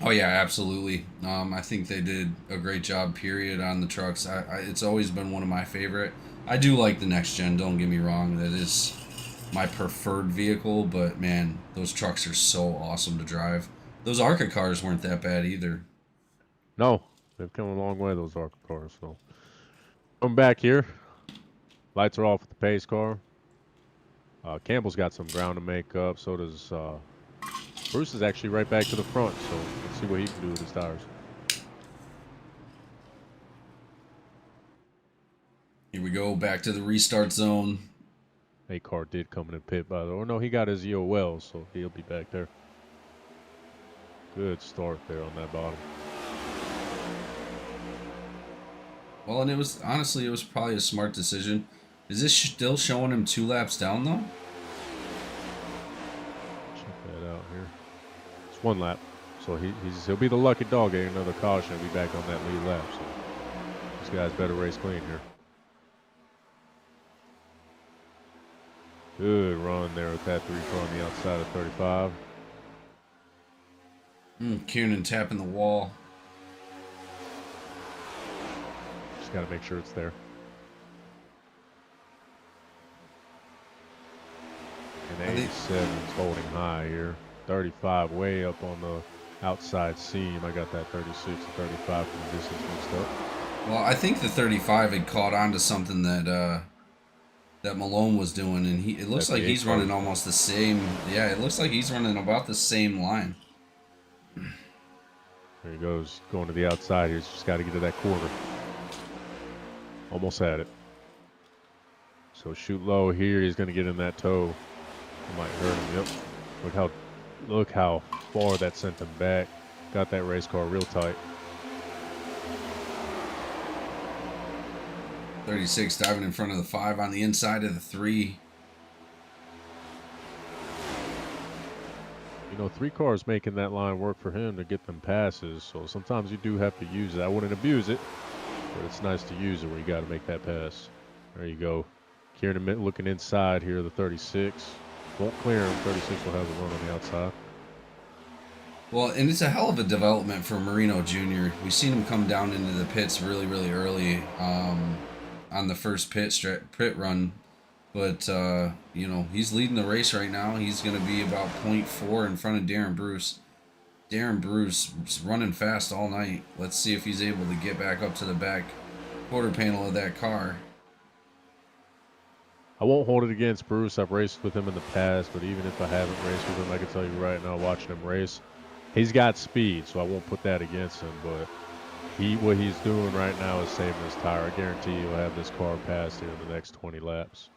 Oh yeah, absolutely. I think they did a great job, period, on the trucks. It's always been one of my favorite. I do like the next gen, don't get me wrong. That is my preferred vehicle, but man, those trucks are so awesome to drive. Those ARCA cars weren't that bad either. No, they've come a long way, those ARCA cars. So come back here. Lights are off with the pace car. Campbell's got some ground to make up. So does Bruce. Is actually right back to the front. So let's see what he can do with his tires. Here we go, back to the restart zone. A car did come in the pit, by the way. Oh, no, he got his EOL, so he'll be back there. Good start there on that bottom. Well, and it was, honestly, it was probably a smart decision. Is this still showing him 2 laps down, though? Check that out here. It's 1 lap. So he'll be the lucky dog getting another caution and be back on that lead lap. So this guy's better race clean here. Good run there with that 3 car on the outside of 35. Kiernan tapping the wall. Just got to make sure it's there. And 87 is holding high here. 35 way up on the outside seam. I got that 36 and 35 from the distance mixed up. Well, I think the 35 had caught on to something that that Malone was doing, and it looks like he's running almost the same. Yeah, it looks like he's running about the same line. There he goes, going to the outside here. He's just got to get to that quarter. Almost had it. So shoot low here. He's going to get in that toe. It might hurt him. Yep. Look how far that sent him back. Got that race car real tight. 36 diving in front of the 5 on the inside of the 3. You know, 3 cars making that line work for him to get them passes. So sometimes you do have to use it. I wouldn't abuse it, but it's nice to use it when you got to make that pass. There you go. Kieran looking inside here, the 36. Won't clear him. 36 will have a run on the outside. Well, and it's a hell of a development for Marino Jr. We've seen him come down into the pits really, really early on the first pit run. But, you know, he's leading the race right now. He's going to be about 0.4 in front of Darren Bruce. Darren Bruce is running fast all night. Let's see if he's able to get back up to the back quarter panel of that car. I won't hold it against Bruce. I've raced with him in the past, but even if I haven't raced with him, I can tell you right now, watching him race, he's got speed, so I won't put that against him. But what he's doing right now is saving his tire. I guarantee he'll have this car passed here in the next 20 laps.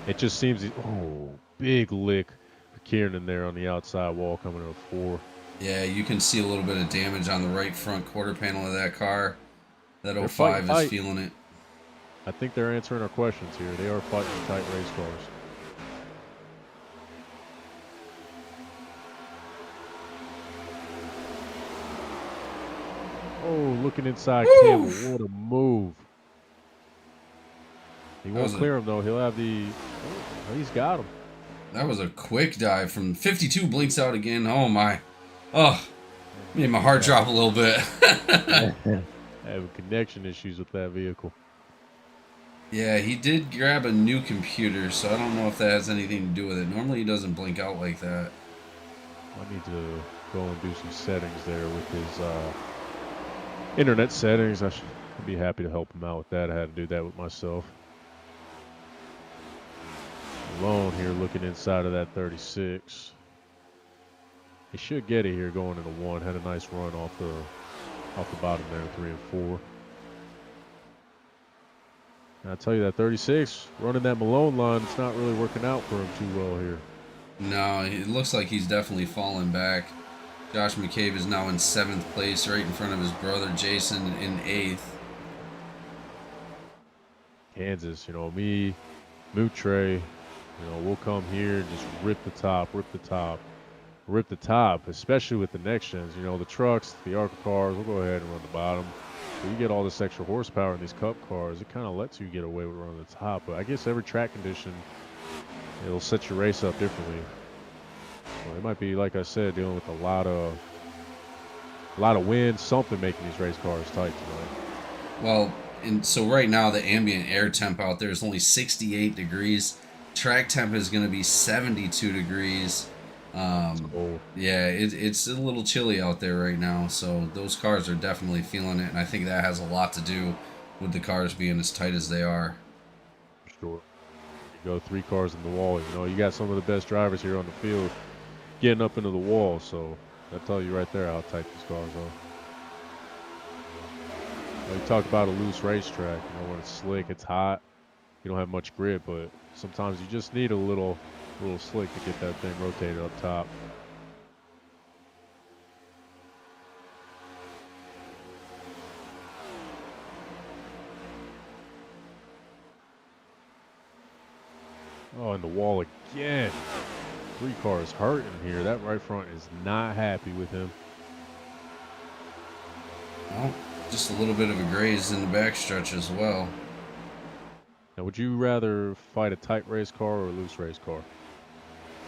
It just seems, big lick for Kieran there on the outside wall coming to a 4. Yeah, you can see a little bit of damage on the right front quarter panel of that car. That 05 is feeling it. I think they're answering our questions here. They are fighting tight race cars. Oh, looking inside Campbell. What a move. He won't clear him, though. He'll have the... Oh, he's got him. That was a quick dive from 52. Blinks out again. Oh, my. Oh, made my heart drop a little bit. Having connection issues with that vehicle. Yeah, he did grab a new computer, so I don't know if that has anything to do with it. Normally he doesn't blink out like that. I need to go and do some settings there with his internet settings. I'd be happy to help him out with that. I had to do that with myself. Alone here looking inside of that 36. He should get it here going into 1. Had a nice run off the bottom there, 3 and 4. And I tell you that 36 running that Malone line, it's not really working out for him too well here. No, it looks like he's definitely falling back. Josh McCabe is now in 7th place, right in front of his brother Jason in 8th. Kansas, me, Moutre, we'll come here and just rip the top, especially with the next gens. The trucks, the ARCA cars, we'll go ahead and run the bottom. But you get all this extra horsepower in these cup cars, it kind of lets you get away with running the top. But I guess every track condition, it'll set your race up differently. Well, it might be, like I said, dealing with a lot of wind, something making these race cars tight tonight. Well, and so right now the ambient air temp out there is only 68 degrees. Track temp is going to be 72 degrees. Yeah, it's a little chilly out there right now, so those cars are definitely feeling it, and I think that has a lot to do with the cars being as tight as they are. Sure. You go 3 cars in the wall, you got some of the best drivers here on the field getting up into the wall, so I tell you right there how tight these cars are. You talk about a loose racetrack, when it's slick, it's hot, you don't have much grip, but sometimes you just need a little slick to get that thing rotated up top. Oh, and the wall again. 3 cars hurting here. That right front is not happy with him. Well, just a little bit of a graze in the backstretch as well. Now, would you rather fight a tight race car or a loose race car?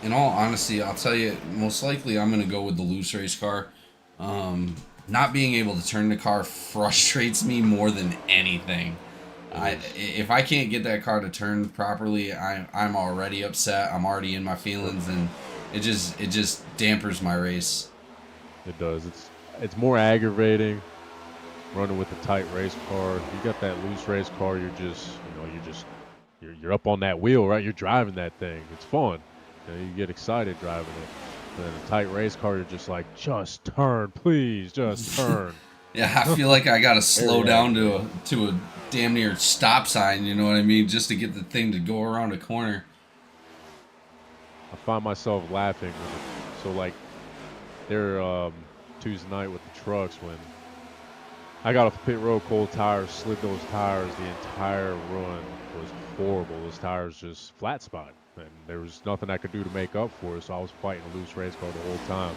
In all honesty, I'll tell you, most likely I'm going to go with the loose race car. Not being able to turn the car frustrates me more than anything. If I can't get that car to turn properly, I'm already upset. I'm already in my feelings, and it just dampers my race. It does. It's more aggravating running with a tight race car. You got that loose race car, you're up on that wheel, right? You're driving that thing. It's fun. You get excited driving it. But in a tight race car, you're just like, just turn, please, just turn. Yeah, I feel like I gotta slow Very down to a damn near stop sign. You know what I mean? Just to get the thing to go around a corner. I find myself laughing so like there Tuesday night with the trucks when I got off the pit road, cold tires, slid those tires. The entire run was horrible. Those tires just flat spot, and there was nothing I could do to make up for it. So I was fighting a loose race car the whole time,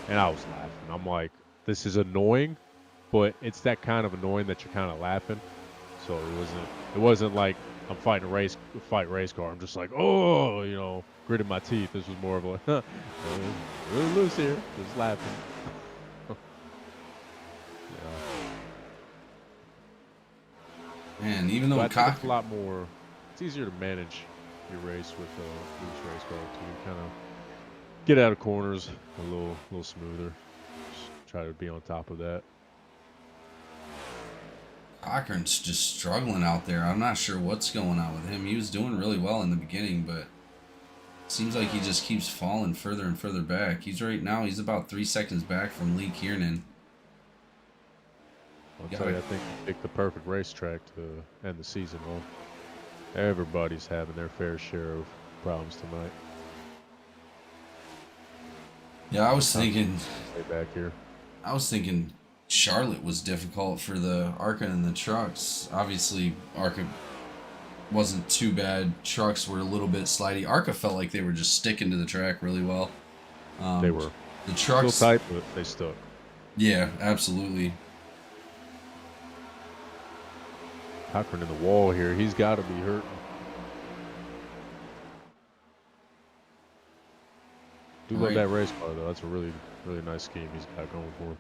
and I was laughing. I'm like, this is annoying, but it's that kind of annoying that you're kind of laughing. So it wasn't like I'm fighting a race car. I'm just like, oh, you know, gritting my teeth. This was more of a, really loose here, just laughing. Yeah. Man, even though But I think it's a lot more. It's easier to manage your race with a loose race car too. Kind of get out of corners a little smoother. Just try to be on top of that. Cochran's just struggling out there. I'm not sure what's going on with him. He was doing really well in the beginning, but it seems like he just keeps falling further and further back. He's about 3 seconds back from Lee Kiernan. I'll tell you, I think you picked the perfect racetrack to end the season on. Everybody's having their fair share of problems tonight. Yeah, I was thinking. Way back here. I was thinking Charlotte was difficult for the ARCA and the trucks. Obviously, ARCA wasn't too bad. Trucks were a little bit slidey. ARCA felt like they were just sticking to the track really well. They were. The trucks. Still tight, but they stuck. Yeah, absolutely. Cochran in the wall here. He's got to be hurting. Do love that race car, though. That's a really, really nice scheme he's got going for him.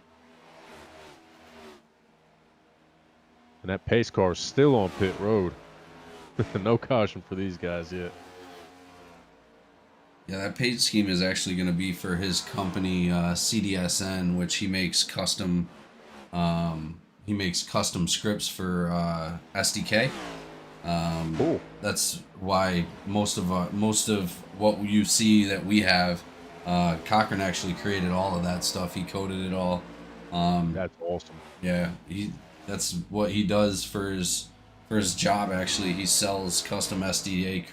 And that pace car is still on pit road. No caution for these guys yet. Yeah, that pace scheme is actually going to be for his company, CDSN, which he makes custom. He makes custom scripts for SDK. Cool. That's why most of what you see that we have, Cochran actually created all of that stuff. He coded it all. That's awesome. Yeah, that's what he does for his job. Actually, he sells custom SDK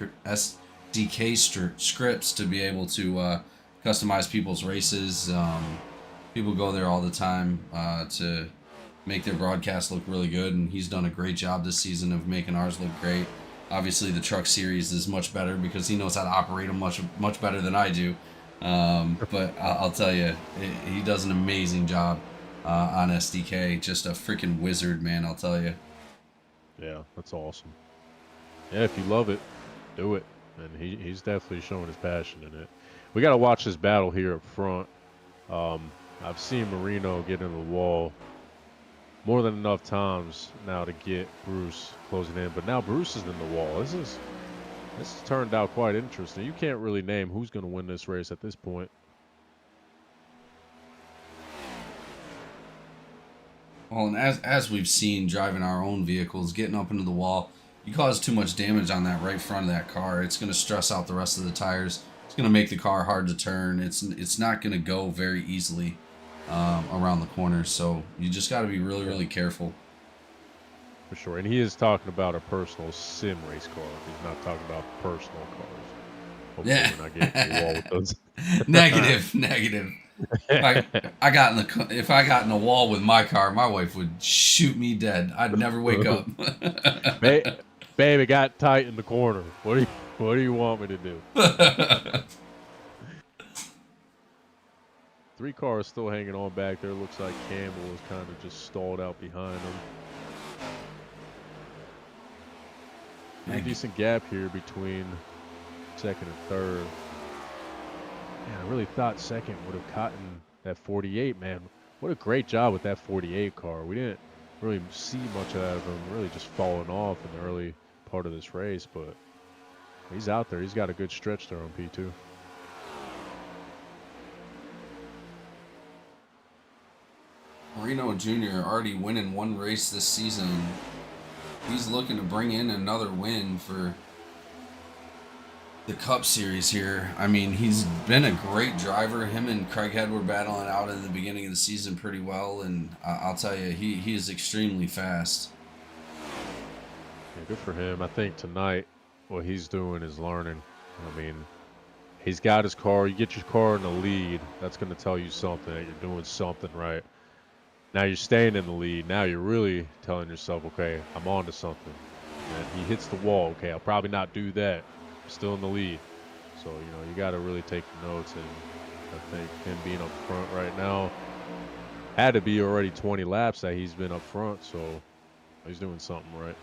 scripts to be able to customize people's races. People go there all the time to make their broadcast look really good, and he's done a great job this season of making ours look great. Obviously, the truck series is much better because he knows how to operate them much better than I do. But I'll tell you, he does an amazing job on SDK. Just a freaking wizard, man, I'll tell you. Yeah, that's awesome. Yeah, if you love it, do it. And he's definitely showing his passion in it. We got to watch this battle here up front. I've seen Marino get in the wall more than enough times now to get Bruce closing in, but now Bruce is in the wall. This has turned out quite interesting. You can't really name who's going to win this race at this point. Well, and as we've seen driving our own vehicles, getting up into the wall, you cause too much damage on that right front of that car. It's going to stress out the rest of the tires. It's going to make the car hard to turn. It's not going to go very easily around the corners. So you just got to be really, really careful. For sure. And he is talking about a personal sim race car. He's not talking about personal cars. Hopefully Yeah. we're not getting in the wall with those. Negative. If I got in a wall with my car, my wife would shoot me dead. I'd never wake up. Babe, it got tight in the corner. What do you want me to do? 3 cars still hanging on back there. Looks like Campbell is kind of just stalled out behind them. A decent gap here between second and third. Man, I really thought second would have caught that 48, man. What a great job with that 48 car. We didn't really see much out of him, really just falling off in the early part of this race, but he's out there. He's got a good stretch there on P2. Marino Jr. already winning one race this season. He's looking to bring in another win for the Cup Series here. I mean, he's been a great driver. Him and Craighead were battling out in the beginning of the season pretty well, and I'll tell you, he is extremely fast. Yeah, good for him. I think tonight what he's doing is learning. I mean, he's got his car. You get your car in the lead, that's going to tell you something, that you're doing something right. Now you're staying in the lead. Now you're really telling yourself, okay, I'm on to something. And he hits the wall. Okay, I'll probably not do that. I'm still in the lead. So, you got to really take notes. And I think him being up front right now had to be already 20 laps that he's been up front. So he's doing something right.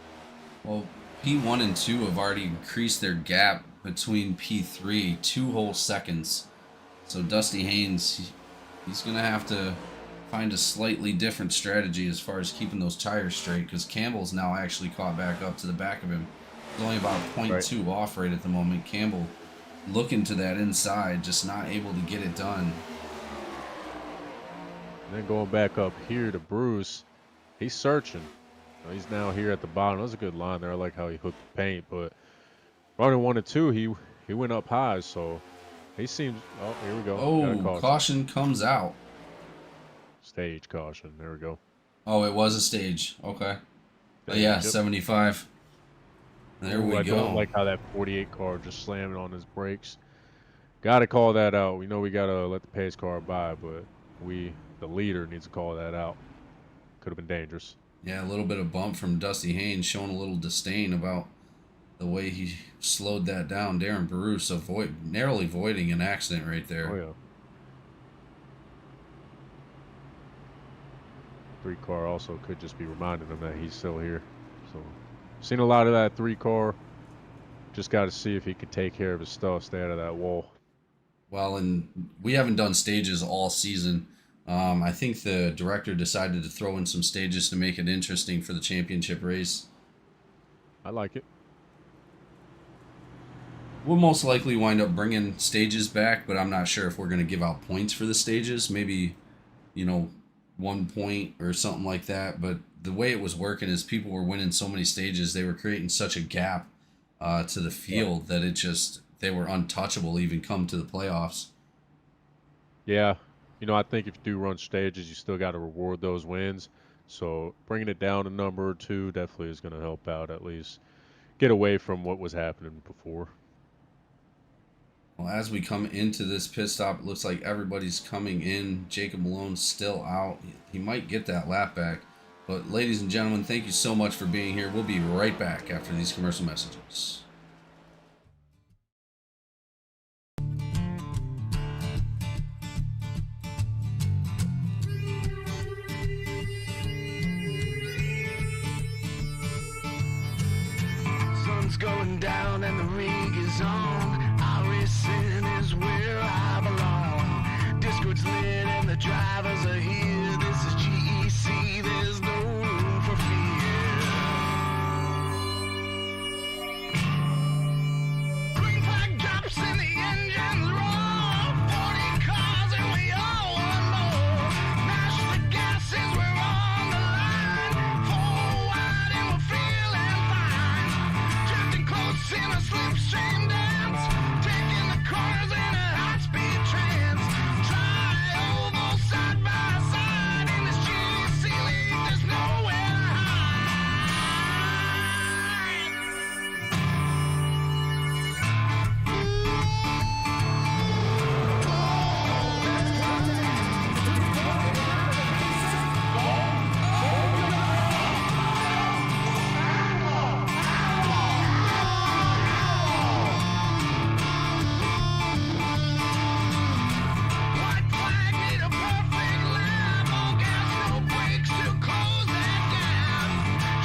Well, P1 and 2 have already increased their gap between P3 2 whole seconds. So Dusty Haynes, he's going to have to find a slightly different strategy as far as keeping those tires straight, because Campbell's now actually caught back up to the back of him. He's only about 0.2 off right at the moment. Campbell looking to that inside, just not able to get it done. And then going back up here to Bruce, he's searching. He's now here at the bottom. That was a good line there. I like how he hooked the paint, but running 1 and 2, he went up high, so he seems. Oh, here we go. Oh, caution comes out. Stage caution. There we go. Oh, it was a stage. Okay. Oh, yeah, Yep. 75. There we go. I don't like how that 48 car just slammed on his brakes. Got to call that out. We know we got to let the pace car by, but the leader, needs to call that out. Could have been dangerous. Yeah, a little bit of bump from Dusty Haynes, showing a little disdain about the way he slowed that down. Darren Bruce narrowly avoiding an accident right there. Oh, yeah. 3 car also could just be reminding him that he's still here. So, seen a lot of that 3 car. Just got to see if he could take care of his stuff, stay out of that wall. Well, and we haven't done stages all season. I think the director decided to throw in some stages to make it interesting for the championship race. I like it. We'll most likely wind up bringing stages back, but I'm not sure if we're going to give out points for the stages. Maybe, 1 point or something like that. But the way it was working is people were winning so many stages, they were creating such a gap to the field that they were untouchable even come to the playoffs. Yeah. I think if you do run stages, you still got to reward those wins. So bringing it down a number or 2 definitely is going to help out, at least get away from what was happening before. Well, as we come into this pit stop, it looks like everybody's coming in. Jacob Malone's still out. He might get that lap back. But ladies and gentlemen, thank you so much for being here. We'll be right back after these commercial messages. Sun's going down and the rig is on. iRacing is where I belong. Discord's lit and the drivers are here. This is GEC, there's no room for fear. Green flag drops and the engines roar. 40 cars and we all want more. Mash the gases, we're on the line. 4 wide and we're feeling fine. Drifting close in a slipstream dance. Taking the corners in a high-speed trance. Try oval side by side. In this GEC league, there's nowhere to White flag need a perfect lap. All gas, no brakes to close that gap.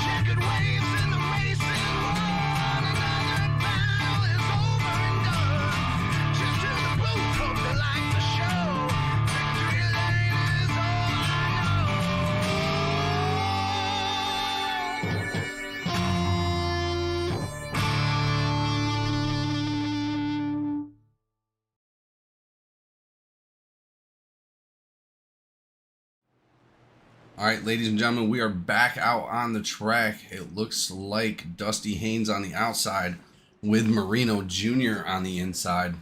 Checkered waves in the racing world. Another battle is over and done. Cheers to the booth, hope they like the show. Victory lane is all All right, ladies and gentlemen, we are back out on the track. It looks like Dusty Haynes on the outside with Marino Jr. on the inside.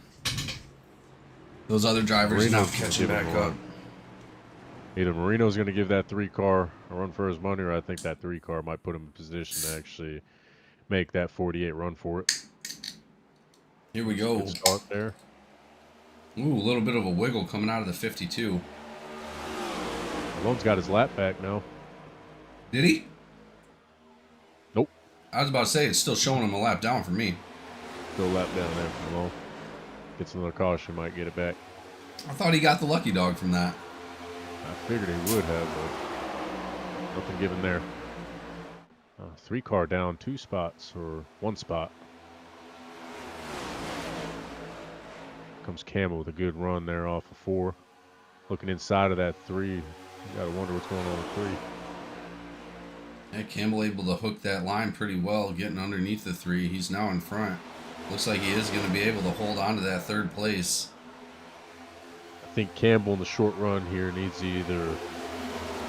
Those other drivers now Marino's gonna catching give him back a up. run. Either Marino's going to give that 3-car a run for his money, or I think that 3-car might put him in position to actually make that 48 run for it. Here we go. Good start there. Ooh, a little bit of a wiggle coming out of the 52. Malone's got his lap back now. Did he? Nope. I was about to say, it's still showing him a lap down for me. Still lap down there for Malone. Gets another caution, might get it back. I thought he got the lucky dog from that. I figured he would have, but nothing given there. 3-car down 2 spots, or 1 spot. Comes Campbell with a good run there off of 4. Looking inside of that 3. You gotta wonder what's going on with 3. Yeah, Campbell able to hook that line pretty well, getting underneath the 3. He's now in front. Looks like he is going to be able to hold on to that 3rd place. I think Campbell in the short run here needs to either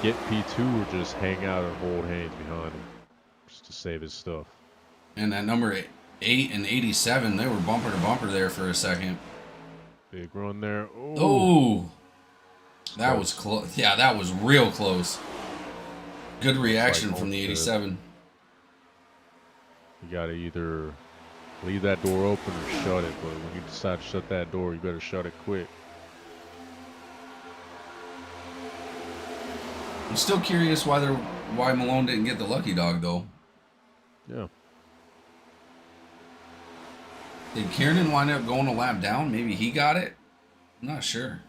get P2 or just hang out and hold Haynes behind him just to save his stuff. And that number 8 and 87, they were bumper to bumper there for a second. Big run there. Oh, that was close. Yeah, that was real close. Good reaction Like from the 87. You got to either leave that door open or shut it, but when you decide to shut that door, you better shut it quick. I'm still curious why Malone didn't get the lucky dog though. Yeah. Did Kiernan wind up going a lap down? Maybe he got it? I'm not sure.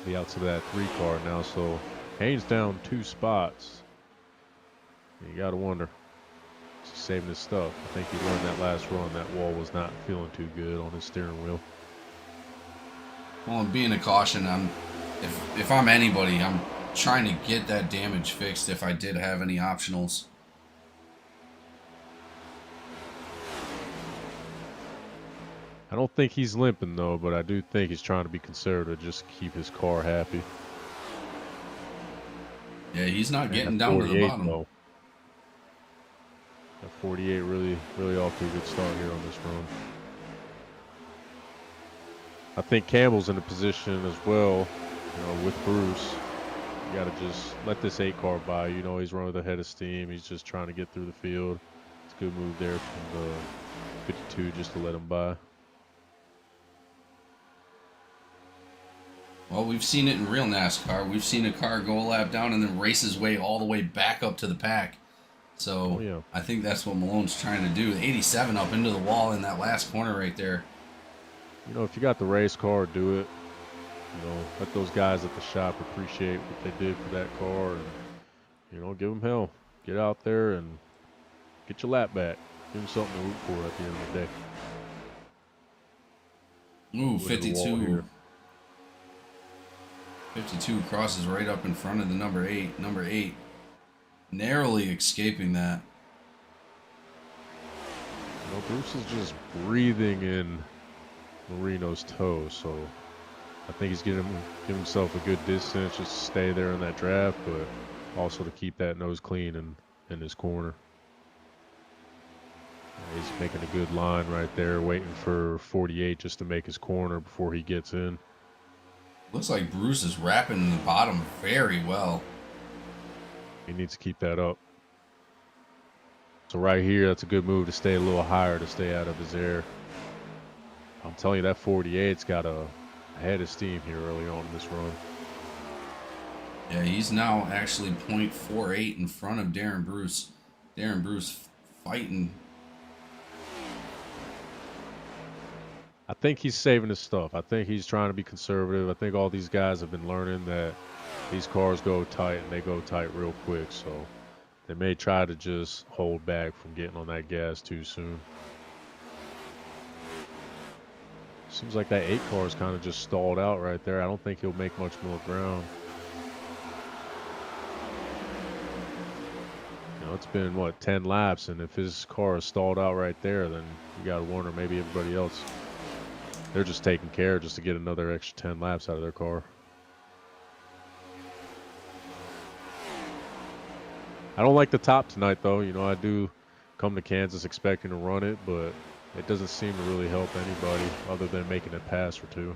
Be out to that 3-car now, so Haynes down 2 spots. You got to wonder. Is he saving his stuff? I think he learned that last run. That wall was not feeling too good on his steering wheel. Well, being a caution, if I'm anybody, I'm trying to get that damage fixed if I did have any optionals. I don't think he's limping though, but I do think he's trying to be conservative, just to keep his car happy. Yeah, he's not getting down to the bottom. Though. That 48 really off to a good start here on this run. I think Campbell's in a position as well, with Bruce. You got to just let this 8-car by. He's running with a head of steam. He's just trying to get through the field. It's a good move there from the 52 just to let him by. Well, we've seen it in real NASCAR. We've seen a car go a lap down and then race his way all the way back up to the pack. So yeah. I think that's what Malone's trying to do. 87 up into the wall in that last corner right there. If you got the race car, do it. Let those guys at the shop appreciate what they did for that car, and give them hell. Get out there and get your lap back. Give them something to root for at the end of the day. Ooh, 52. 52 crosses right up in front of the number 8. Number 8 narrowly escaping that. Bruce is just breathing in Marino's toes, so I think he's giving himself a good distance just to stay there in that draft, but also to keep that nose clean in his corner. He's making a good line right there, waiting for 48 just to make his corner before he gets in. Looks like Bruce is wrapping the bottom very well. He needs to keep that up. So right here, that's a good move to stay a little higher, to stay out of his air. I'm telling you, that 48's got a head of steam here early on in this run. Yeah, he's now actually 0.48 in front of Darren Bruce. Darren Bruce fighting. I think he's saving his stuff. I think he's trying to be conservative. I think all these guys have been learning that these cars go tight, and they go tight real quick. So they may try to just hold back from getting on that gas too soon. Seems like that 8-car is kind of just stalled out right there. I don't think he'll make much more ground. It's been, 10 laps, and if his car is stalled out right there, then you got to wonder maybe everybody else, they're just taking care just to get another extra 10 laps out of their car. I don't like the top tonight, though. I do come to Kansas expecting to run it, but it doesn't seem to really help anybody other than making a pass or two.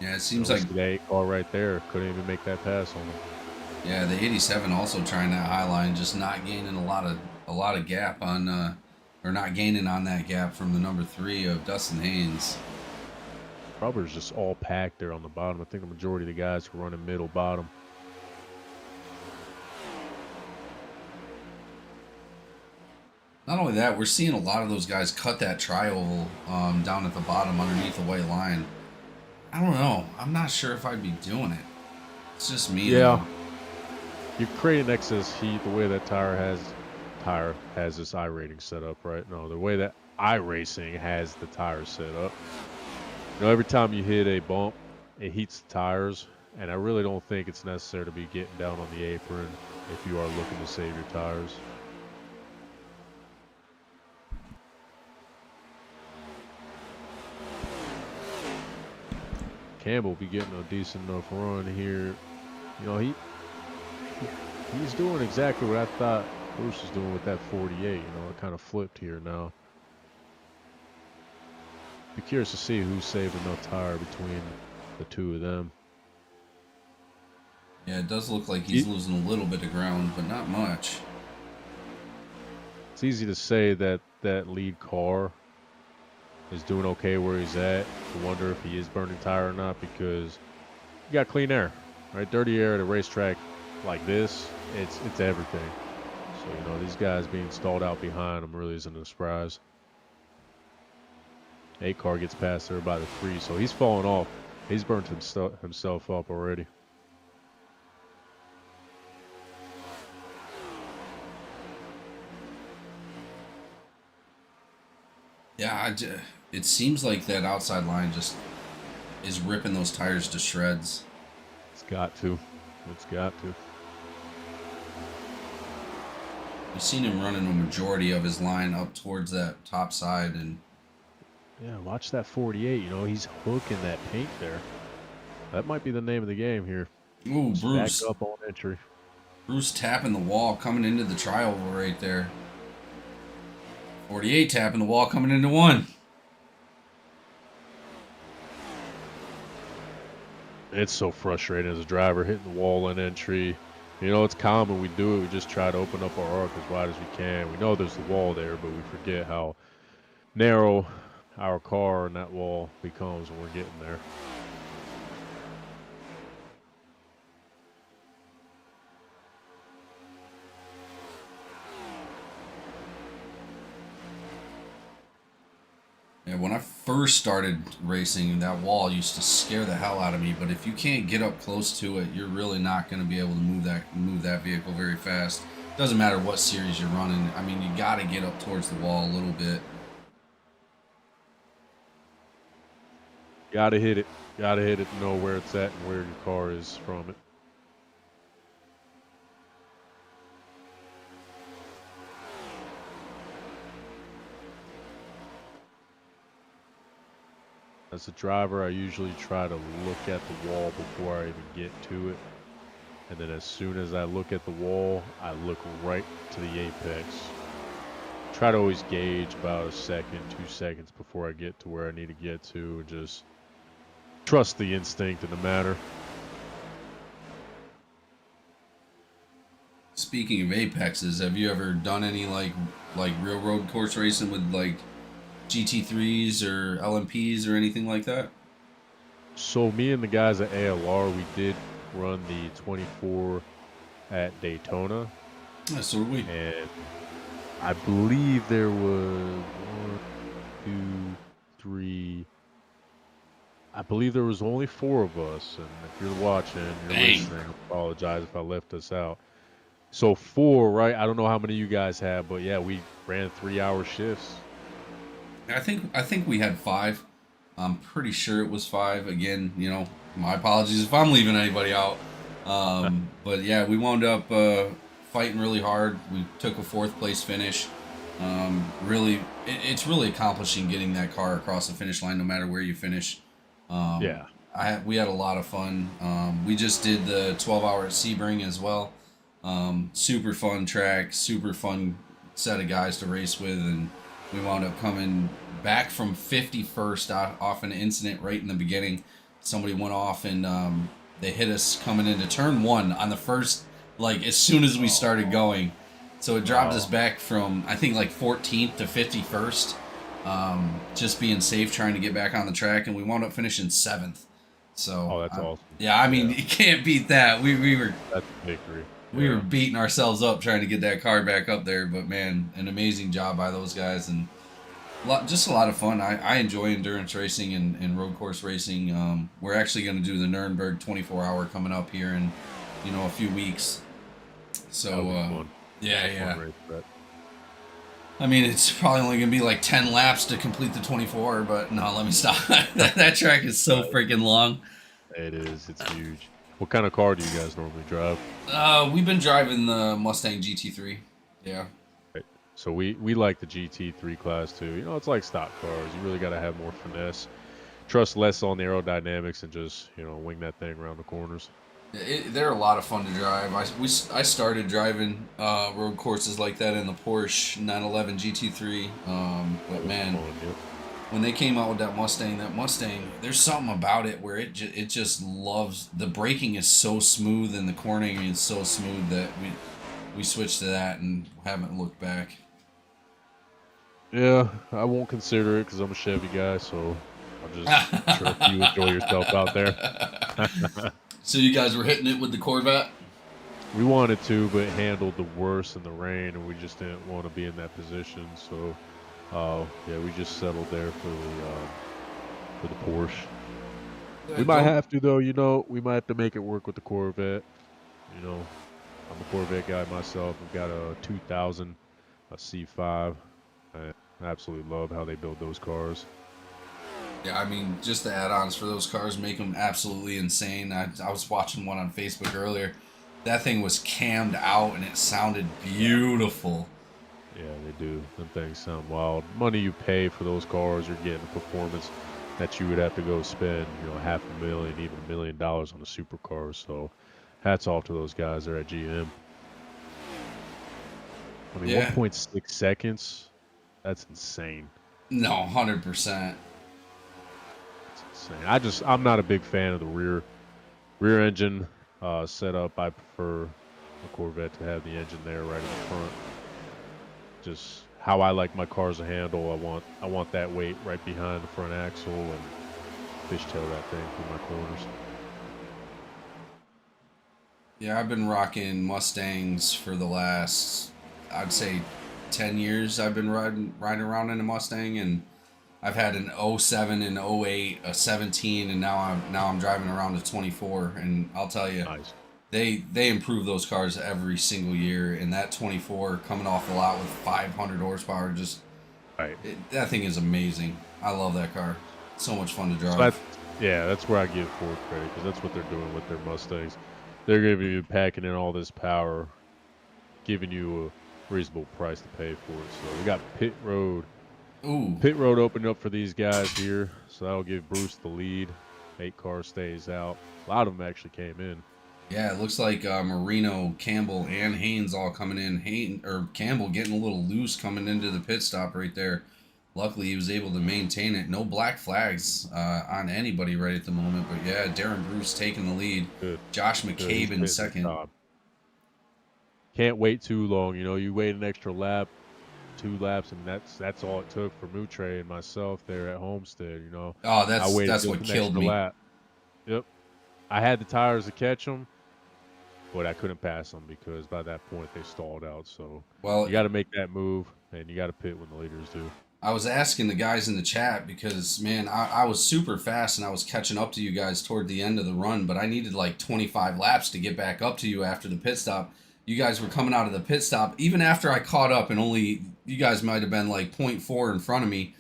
Yeah, it You seems know, like see that 8 car right there couldn't even make that pass on him. yeah, the 87 also trying that high line, just not gaining a lot of gap on or not gaining on that gap from the number 3 of Dustin Haynes. Rubber's just all packed there on the bottom. I think the majority of the guys are running middle bottom. Not only that, we're seeing a lot of those guys cut that tri-oval down at the bottom underneath the white line. I don't know. I'm not sure if I'd be doing it. It's just me, Yeah. though. You're creating excess heat the way that tire has this iRating set up, right? No, the way that iRacing has the tires set up. You know, every time you hit a bump, it heats the tires, and I really don't think it's necessary to be getting down on the apron if you are looking to save your tires. Campbell be getting a decent enough run here. You know, he's doing exactly what I thought Bruce was doing with that 48. You know, it kind of flipped here now. Be curious to see who saved enough tire between the two of them. Yeah, it does look like he's losing a little bit of ground, but not much. It's easy to say that that lead car is doing okay where he's at. I wonder if he is burning tire or not, because you got clean air, right? Dirty air at a racetrack like this, it's everything. So, you know, these guys being stalled out behind him really isn't a surprise. 8 car gets past there by the 3, so he's falling off. He's burnt himself up already. Yeah, it seems like that outside line just is ripping those tires to shreds. It's got to. It's got to. We've seen him running a majority of his line up towards that top side, and Yeah, watch that 48. You know, he's hooking that paint there. That might be the name of the game here. ooh, Just Bruce. back up on entry. Bruce tapping the wall coming into the tri-oval right there. 48 tapping the wall coming into 1. It's so frustrating as a driver hitting the wall in entry. You know, it's common. We do it. We just try to open up our arc as wide as we can. We know there's the wall there, but we forget how narrow our car and that wall becomes when we're getting there. Yeah, when I first started racing, that wall used to scare the hell out of me. But if you can't get up close to it, you're really not going to be able to move that vehicle very fast. Doesn't matter what series you're running. I mean, you got to get up towards the wall a little bit. Gotta hit it. Gotta hit it to know where it's at and where your car is from it. As a driver, I usually try to look at the wall before I even get to it. And then as soon as I look at the wall, I look right to the apex. Try to always gauge about a second, 2 seconds before I get to where I need to get to, and just trust the instinct in the matter. Speaking of apexes, have you ever done any like real road course racing with like GT3s or LMPs or anything like that? So me and the guys at ALR, we did run the 24 at Daytona. Yeah, so did we. And I believe there was 1, 2, 3. I believe there was only 4 of us. And if you're watching, you're Dang. listening, I apologize if I left us out. So 4, right? I don't know how many you guys have, but yeah, we ran 3-hour shifts. I think we had 5. I'm pretty sure it was 5. Again, you know, my apologies if I'm leaving anybody out. But yeah, we wound up fighting really hard. We took a 4th place finish. Really, it's really accomplishing getting that car across the finish line, no matter where you finish. Yeah. We had a lot of fun. We just did the 12-hour at Sebring as well. Super fun track, super fun set of guys to race with, and we wound up coming back from 51st off an incident right in the beginning. Somebody went off and they hit us coming into turn 1 on the first, like as soon as we started going. So it dropped us back from, I think, like 14th to 51st. Just being safe, trying to get back on the track, and we wound up finishing 7th. So that's awesome. Yeah, I mean, you can't beat that. We were That's a victory. we were beating ourselves up trying to get that car back up there, but man, an amazing job by those guys, and just a lot of fun. I enjoy endurance racing and road course racing. We're actually going to do the Nuremberg 24-hour coming up here in a few weeks. So yeah. I mean, it's probably only going to be like 10 laps to complete the 24, but no, let me stop. That track is so freaking long. It is. It's huge. What kind of car do you guys normally drive? We've been driving the Mustang GT3. Yeah. Right. So we like the GT3 class too. You know, it's like stock cars. You really got to have more finesse. Trust less on the aerodynamics and just, wing that thing around the corners. They're a lot of fun to drive. I started driving road courses like that in the Porsche 911 GT3. But man, when they came out with that Mustang, there's something about it where it just loves, the braking is so smooth and the cornering is so smooth that we switched to that and haven't looked back. Yeah, I won't consider it because I'm a Chevy guy, so I'll just sure if you enjoy yourself out there. So you guys were hitting it with the Corvette? We wanted to, but it handled the worst in the rain, and we just didn't want to be in that position. So, we just settled there for the Porsche. We might have to, though. We might have to make it work with the Corvette. I'm a Corvette guy myself. I've got a 2000, a C5. I absolutely love how they build those cars. Yeah, I mean, just the add-ons for those cars make them absolutely insane. I was watching one on Facebook earlier. That thing was cammed out, and it sounded beautiful. Yeah, they do. Them things sound wild. Money you pay for those cars, you're getting the performance that you would have to go spend, $500,000, even $1 million on a supercar. So, hats off to those guys there at GM. I mean, 1.6 seconds. That's insane. No, 100%. I'm not a big fan of the rear engine setup. I prefer a Corvette to have the engine there right in the front. Just how I like my cars to handle. I want that weight right behind the front axle and fishtail that thing through my corners. Yeah, I've been rocking Mustangs for the last, I'd say, 10 years. I've been riding around in a Mustang, and I've had an 07 and 08, a 17, and now I'm driving around a 24. And I'll tell you, Nice. they improve those cars every single year. And that 24 coming off the lot with 500 horsepower, that thing is amazing. I love that car. So much fun to drive. So that's where I give Ford credit, because that's what they're doing with their Mustangs. They're giving you, packing in all this power, giving you a reasonable price to pay for it. So we got Pit Road. Ooh. Pit Road opened up for these guys here, so that'll give Bruce the lead. 8 car stays out. A lot of them actually came in. Yeah, it looks like Marino, Campbell, and Haynes all coming in. Campbell getting a little loose coming into the pit stop right there. Luckily, he was able to maintain it. No black flags on anybody right at the moment. But yeah, Darren Bruce taking the lead. Good. Josh McCabe in second. Can't wait too long. You wait an extra lap, 2 laps, and that's all it took for Moutre and myself there at Homestead. Oh, that's what killed me. Lap. Yep, I had the tires to catch them, but I couldn't pass them because by that point they stalled out. So you got to make that move, and you got to pit when the leaders do. I was asking the guys in the chat because, man, I was super fast and I was catching up to you guys toward the end of the run, but I needed like 25 laps to get back up to you after the pit stop. You guys were coming out of the pit stop. Even after I caught up and you guys might have been like 0.4 in front of me.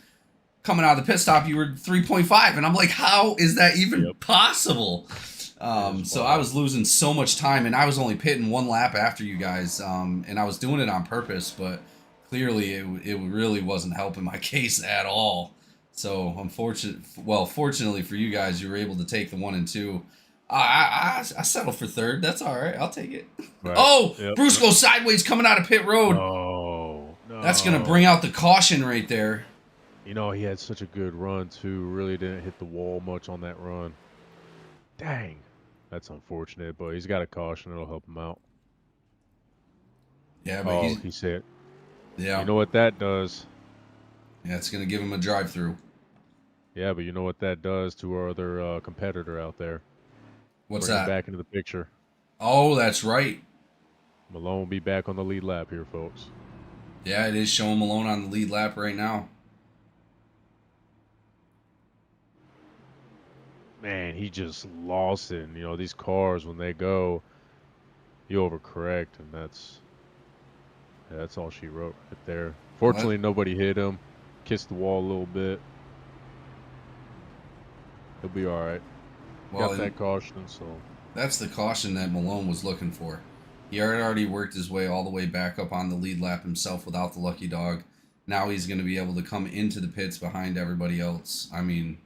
Coming out of the pit stop, you were 3.5. And I'm like, how is that even possible? So I was losing so much time, and I was only pitting 1 lap after you guys. And I was doing it on purpose, but clearly it really wasn't helping my case at all. So fortunately for you guys, you were able to take the 1 and 2. I settled for 3rd. That's all right. I'll take it. Right. Oh, yep. Bruce goes sideways coming out of pit road. Oh, no. That's going to bring out the caution right there. You know, he had such a good run, too. Really didn't hit the wall much on that run. Dang. That's unfortunate, but he's got a caution. It'll help him out. Yeah, but he said, yeah. You know what that does? Yeah, it's going to give him a drive-through. Yeah, but you know what that does to our other competitor out there? What's Bring him that? back into the picture. Oh, that's right. Malone will be back on the lead lap here, folks. Yeah, it is showing Malone on the lead lap right now. Man, he just lost it. And, you know, these cars, when they go, you overcorrect, and that's all she wrote right there. Fortunately, nobody hit him. Kissed the wall a little bit. He'll be all right. Well, Got that caution, so. That's the caution that Malone was looking for. He had already worked his way all the way back up on the lead lap himself without the lucky dog. Now he's going to be able to come into the pits behind everybody else. I mean,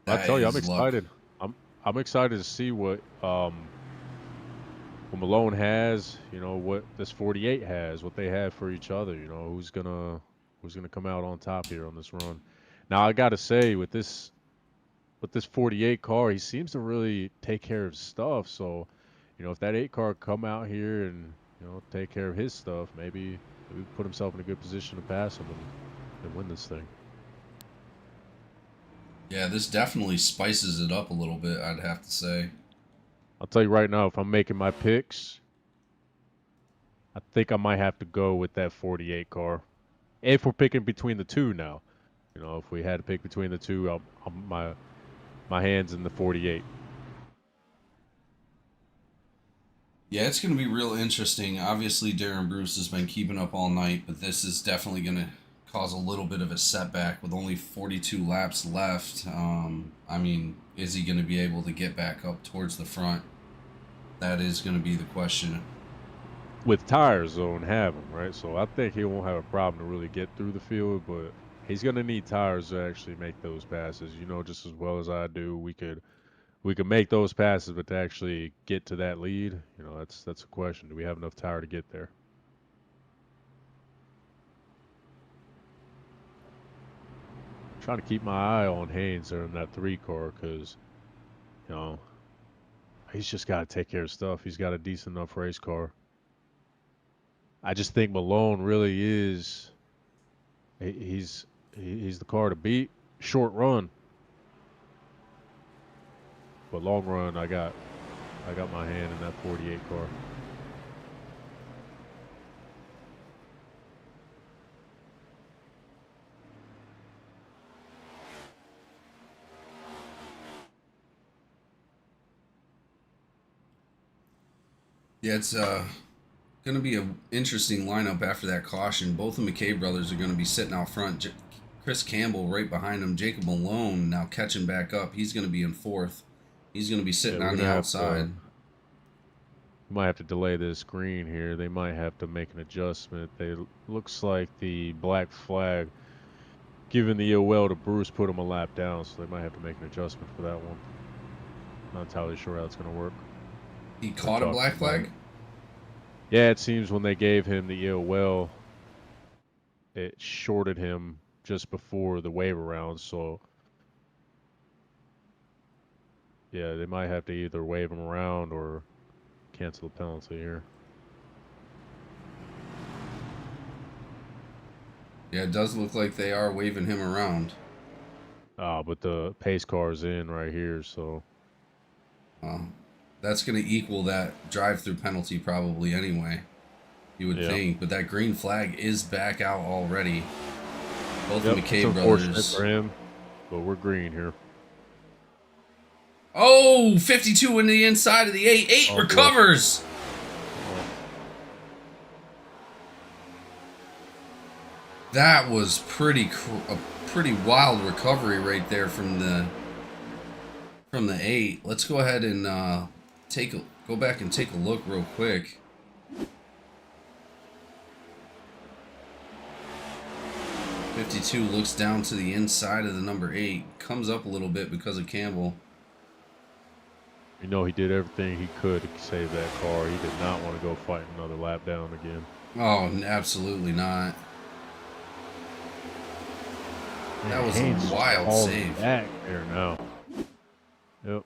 I tell you, I'm luck. excited. I'm excited to see what Malone has. You know what this 48 has, what they have for each other. You know who's gonna come out on top here on this run. Now I gotta say with this 48 car, he seems to really take care of stuff. So, you know, if that 8 car come out here and, you know, take care of his stuff, maybe put himself in a good position to pass him and win this thing. Yeah, this definitely spices it up a little bit, I'd have to say. I'll tell you right now, if I'm making my picks, I think I might have to go with that 48 car. If we're picking between the two now. You know, if we had to pick between the two, my hand's in the 48. Yeah, it's going to be real interesting. Obviously, Darren Bruce has been keeping up all night, but this is definitely going to cause a little bit of a setback with only 42 laps left. I mean, is he going to be able to get back up towards the front? That is going to be the question. With tires, though, and have them, right? So I think he won't have a problem to really get through the field, but he's going to need tires to actually make those passes. You know, just as well as I do, we could make those passes, but to actually get to that lead, you know, that's a question. Do we have enough tire to get there? I'm trying to keep my eye on Haynes there in that 3 car because, you know, he's just got to take care of stuff. He's got a decent enough race car. I just think Malone really is. He's the car to beat. Short run, but long run, I got my hand in that 48 car. Yeah, it's going to be an interesting lineup after that caution. Both the McKay brothers are going to be sitting out front. Chris Campbell right behind him. Jacob Malone now catching back up. He's going to be in 4th. He's going to be sitting on the outside. We might have to delay this green here. They might have to make an adjustment. Looks like the black flag giving the well to Bruce put him a lap down, so they might have to make an adjustment for that one. Not entirely sure how it's going to work. He caught a black flag? Yeah, it seems when they gave him the ill well, it shorted him just before the wave around, so yeah, they might have to either wave him around or cancel the penalty here. Yeah, it does look like they are waving him around. But the pace car is in right here, so that's going to equal that drive-through penalty probably anyway, you would think. But that green flag is back out already. Both the McKay brothers. For him, but we're green here. Oh, 52 in the inside of the 8. 8 recovers. That was a pretty wild recovery right there from the 8. Let's go ahead and go back and take a look real quick. '52 looks down to the inside of the number 8, comes up a little bit because of Campbell. You know, he did everything he could to save that car. He did not want to go fight another lap down again. Oh, absolutely not. That was Haynes a wild hauling save. back there now. Yep.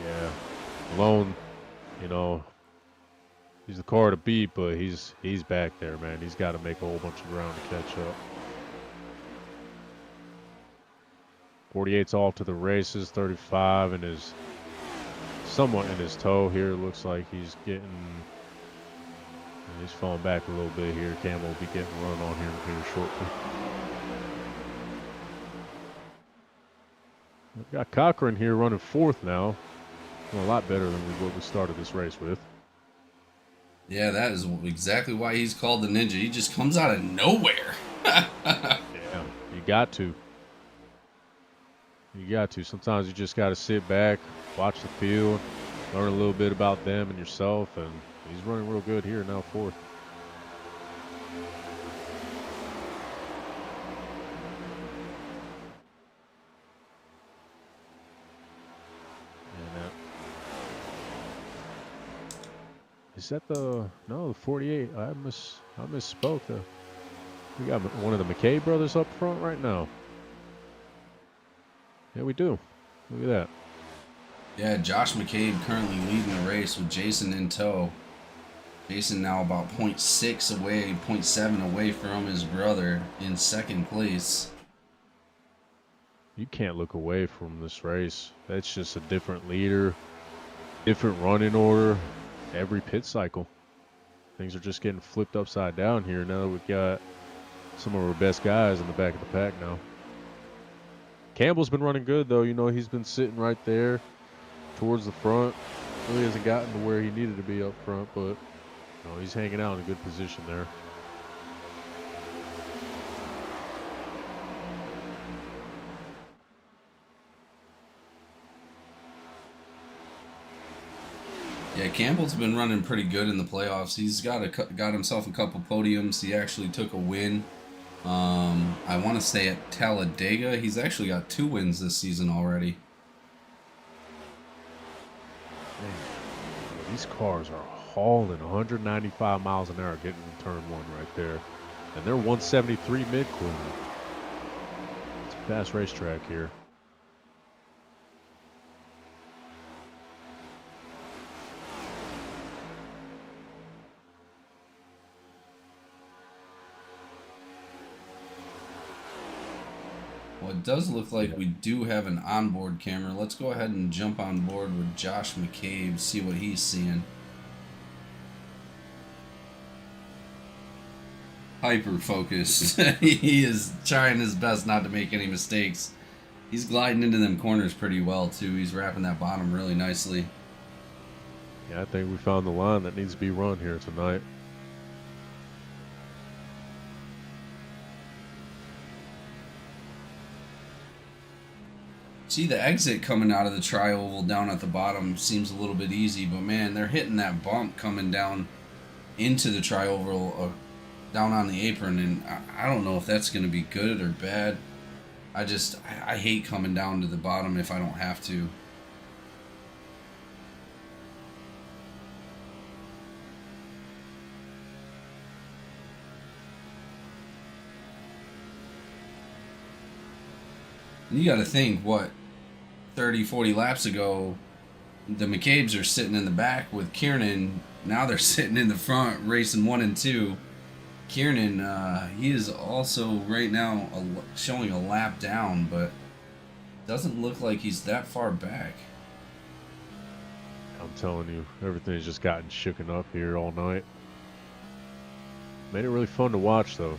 Yeah. Malone, you know, he's the car to beat, but he's back there, man. He's got to make a whole bunch of ground to catch up. 48's off to the races. 35 and is somewhat in his toe here. Looks like he's getting. He's falling back a little bit here. Campbell will be getting run on here shortly. We've got Cochran here running fourth now. Well, a lot better than what we started this race with. Yeah, that is exactly why he's called the Ninja. He just comes out of nowhere. Yeah, you got to. You got to. Sometimes you just got to sit back, watch the field, learn a little bit about them and yourself, and he's running real good here now, fourth. And is that the 48? I misspoke. We got one of the McKay brothers up front right now. Yeah, we do. Look at that. Yeah, Josh McCabe currently leading the race with Jason in tow. Jason now about 0.6 away, 0.7 away from his brother in second place. You can't look away from this race. That's just a different leader, different running order, every pit cycle. Things are just getting flipped upside down here now that we've got some of our best guys in the back of the pack now. Campbell's been running good, though. You know, he's been sitting right there towards the front. Really hasn't gotten to where he needed to be up front, but you know, he's hanging out in a good position there. Yeah, Campbell's been running pretty good in the playoffs. He's got himself a couple podiums. He actually took a win. I want to say at Talladega. He's actually got 2 wins this season already. Man, these cars are hauling 195 miles an hour getting to turn 1 right there. And they're 173 mid-corner. It's a fast racetrack here. Well, it does look like we do have an onboard camera. Let's go ahead and jump on board with Josh McCabe, see what he's seeing. Hyper focused. He is trying his best not to make any mistakes. He's gliding into them corners pretty well too. He's wrapping that bottom really nicely. Yeah, I think we found the line that needs to be run here tonight. See, the exit coming out of the tri-oval down at the bottom seems a little bit easy, but man, they're hitting that bump coming down into the tri-oval, down on the apron, and I don't know if that's going to be good or bad. I hate coming down to the bottom if I don't have to. You got to think, what, 30, 40 laps ago, the McCabe's are sitting in the back with Kiernan. Now they're sitting in the front, racing 1 and 2. Kiernan, he is also right now showing a lap down, but doesn't look like he's that far back. I'm telling you, everything's just gotten shooken up here all night. Made it really fun to watch, though.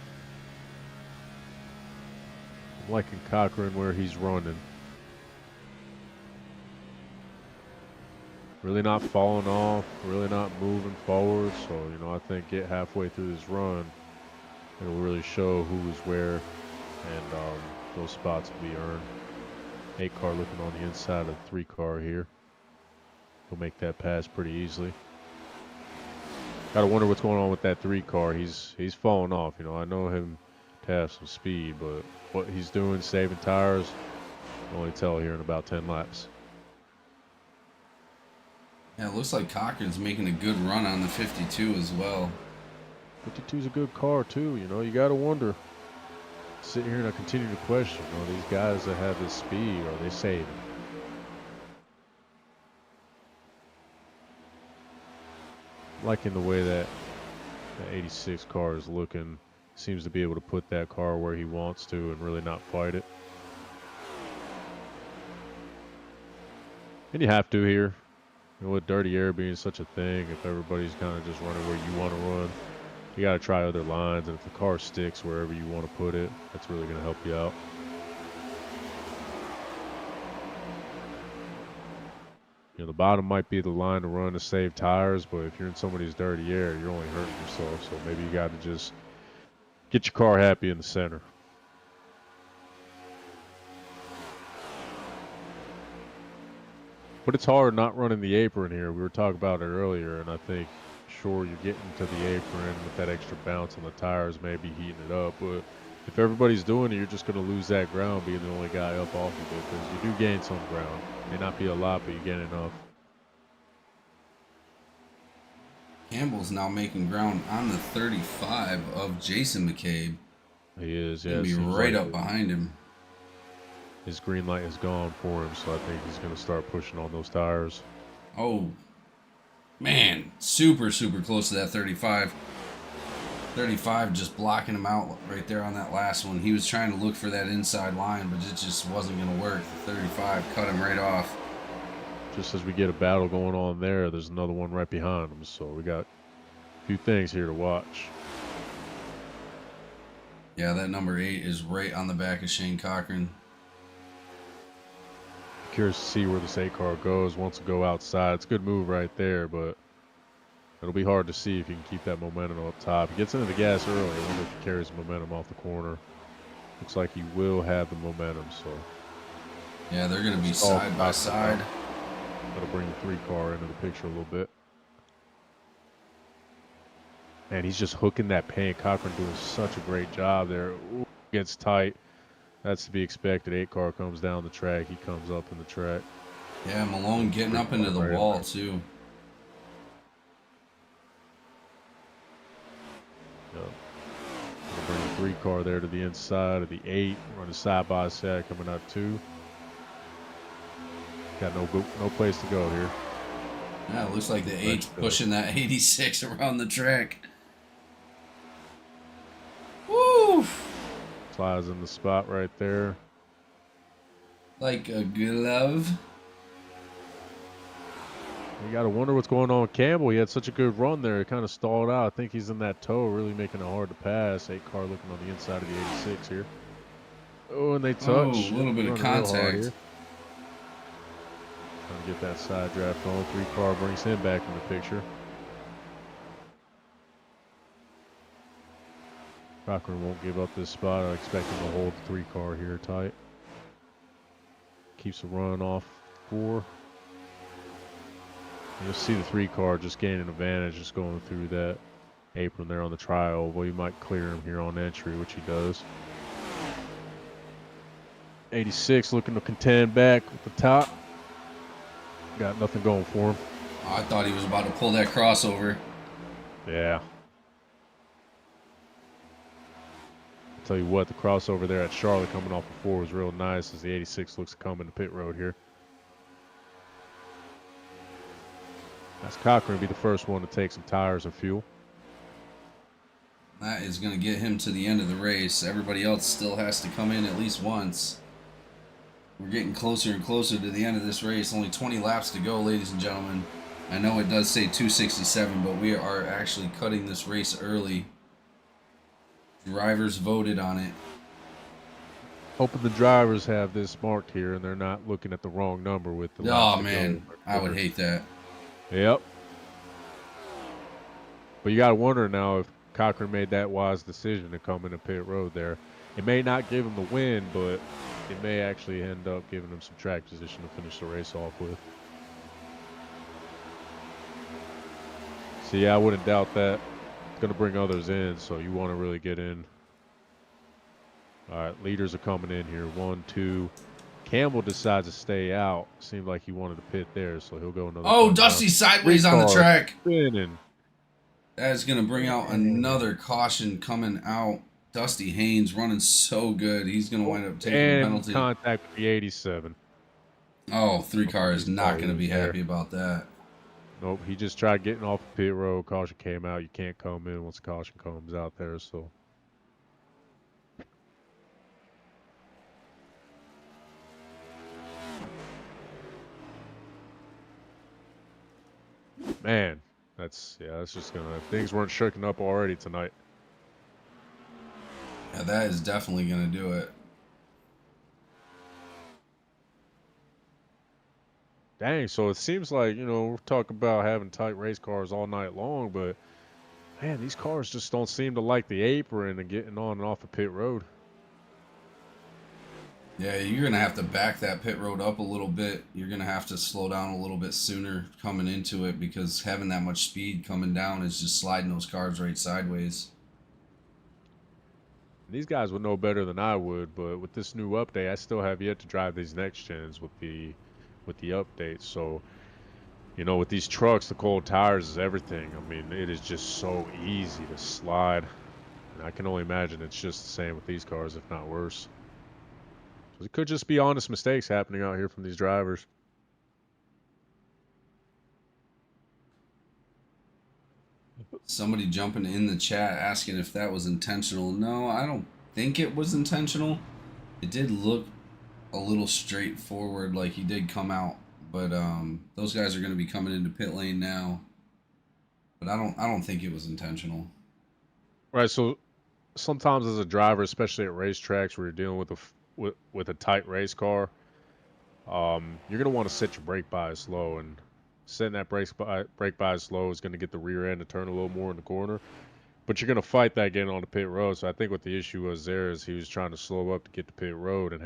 I'm liking Cochran where he's running. Really not falling off, really not moving forward. So, you know, I think get halfway through this run, it'll really show who is where, and those spots will be earned. 8 car looking on the inside of 3 car here. He'll make that pass pretty easily. Gotta wonder what's going on with that 3 car. He's falling off. You know, I know him to have some speed, but what he's doing, saving tires, Only tell here in about 10 laps. Yeah, it looks like Cochran's making a good run on the 52 as well. 52 is a good car too. You know, you got to wonder. Sit here and I continue to question, you know, these guys that have this speed, are they saving? Liking the way that the 86 car is looking. Seems to be able to put that car where he wants to and really not fight it. And you have to here. You know, with dirty air being such a thing, if everybody's kind of just running where you want to run, you got to try other lines. And if the car sticks wherever you want to put it, that's really going to help you out. You know, the bottom might be the line to run to save tires, but if you're in somebody's dirty air, you're only hurting yourself. So maybe you got to just get your car happy in the center. But it's hard not running the apron here. We were talking about it earlier, and I think, sure, you're getting to the apron with that extra bounce on the tires, maybe heating it up. But if everybody's doing it, you're just going to lose that ground being the only guy up off of it, because you do gain some ground. May not be a lot, but you gain enough. Campbell's now making ground on the 35 of Jason McCabe. He is, yeah. He'll be right up behind him. His green light is gone for him, so I think he's going to start pushing on those tires. Oh, man, super, super close to that 35. 35 just blocking him out right there on that last one. He was trying to look for that inside line, but it just wasn't going to work. The 35 cut him right off. Just as we get a battle going on there, there's another one right behind him, so we got a few things here to watch. Yeah, that number 8 is right on the back of Shane Cochran. Curious to see where this 8 car goes once it go outside. It's a good move right there, but it'll be hard to see if you can keep that momentum up top. He gets into the gas early. I wonder if he carries momentum off the corner. Looks like he will have the momentum, so. Yeah, they're going to be side by side. That'll bring the 3 car into the picture a little bit. Man, he's just hooking that paint. Cochran doing such a great job there. Ooh, gets tight. That's to be expected. 8 car comes down the track. He comes up in the track. Yeah, Malone getting up into the wall, too. Yep. Gonna bring the 3 car there to the inside of the 8. Running side by side, coming out 2. Got no place to go here. Yeah, it looks like the 8's pushing that 86 around the track. Woo! Slides in the spot right there. Like a glove. You got to wonder what's going on with Campbell. He had such a good run there. It kind of stalled out. I think he's in that toe, really making it hard to pass. 8 car looking on the inside of the 86 here. Oh, and they touch. Oh, a little bit of contact. Trying to get that side draft on. 3 car brings him back in the picture. Cochran won't give up this spot. I expect him to hold the 3 car here tight. Keeps the run off 4. You'll see the 3 car just gaining advantage, just going through that apron there on the tri-oval. You might clear him here on entry, which he does. 86 looking to contend back with the top. Got nothing going for him. Oh, I thought he was about to pull that crossover. Yeah. I'll tell you what, the crossover there at Charlotte coming off the 4 was real nice as the 86 looks to come into pit road here. That's Cochran be the first one to take some tires and fuel. That is going to get him to the end of the race. Everybody else still has to come in at least once. We're getting closer and closer to the end of this race. Only 20 laps to go, ladies and gentlemen. I know it does say 267, but we are actually cutting this race early. Drivers voted on it. Hoping the drivers have this marked here and they're not looking at the wrong number with the laps Oh, to man. go. I would hate that. Yep. But you got to wonder now if Cochran made that wise decision to come into pit road there. It may not give him the win, but it may actually end up giving him some track position to finish the race off with. So yeah, I wouldn't doubt that. It's going to bring others in, so you want to really get in. All right, leaders are coming in here. 1, 2. Campbell decides to stay out. Seemed like he wanted to pit there, so he'll go another. Oh, Dusty sideways on the track. Spinning. That is going to bring out another caution coming out. Dusty Haynes running so good. He's going to wind up taking a penalty. Contact with the 87. Oh, 3 car is not going to be happy about that. Nope, he just tried getting off the pit road. Caution came out. You can't come in once the caution comes out there, so. Man, that's just gonna, things weren't shaking up already tonight. Yeah, that is definitely going to do it. Dang, so it seems like, we're talking about having tight race cars all night long, but man, these cars just don't seem to like the apron and getting on and off the pit road. Yeah, you're going to have to back that pit road up a little bit. You're going to have to slow down a little bit sooner coming into it, because having that much speed coming down is just sliding those cars right sideways. These guys would know better than I would, but with this new update, I still have yet to drive these next gens with the updates. So, with these trucks, the cold tires is everything. I mean, it is just so easy to slide. And I can only imagine it's just the same with these cars, if not worse. So it could just be honest mistakes happening out here from these drivers. Somebody jumping in the chat asking if that was intentional. No, I don't think it was intentional. It did look a little straightforward, like he did come out, but those guys are going to be coming into pit lane now. But I don't think it was intentional. Right. So sometimes as a driver, especially at racetracks where you're dealing with a tight race car, you're going to want to set your brake bias low, and setting that brake bias low is going to get the rear end to turn a little more in the corner. But you're going to fight that getting on the pit road. So I think what the issue was there is he was trying to slow up to get to pit road, and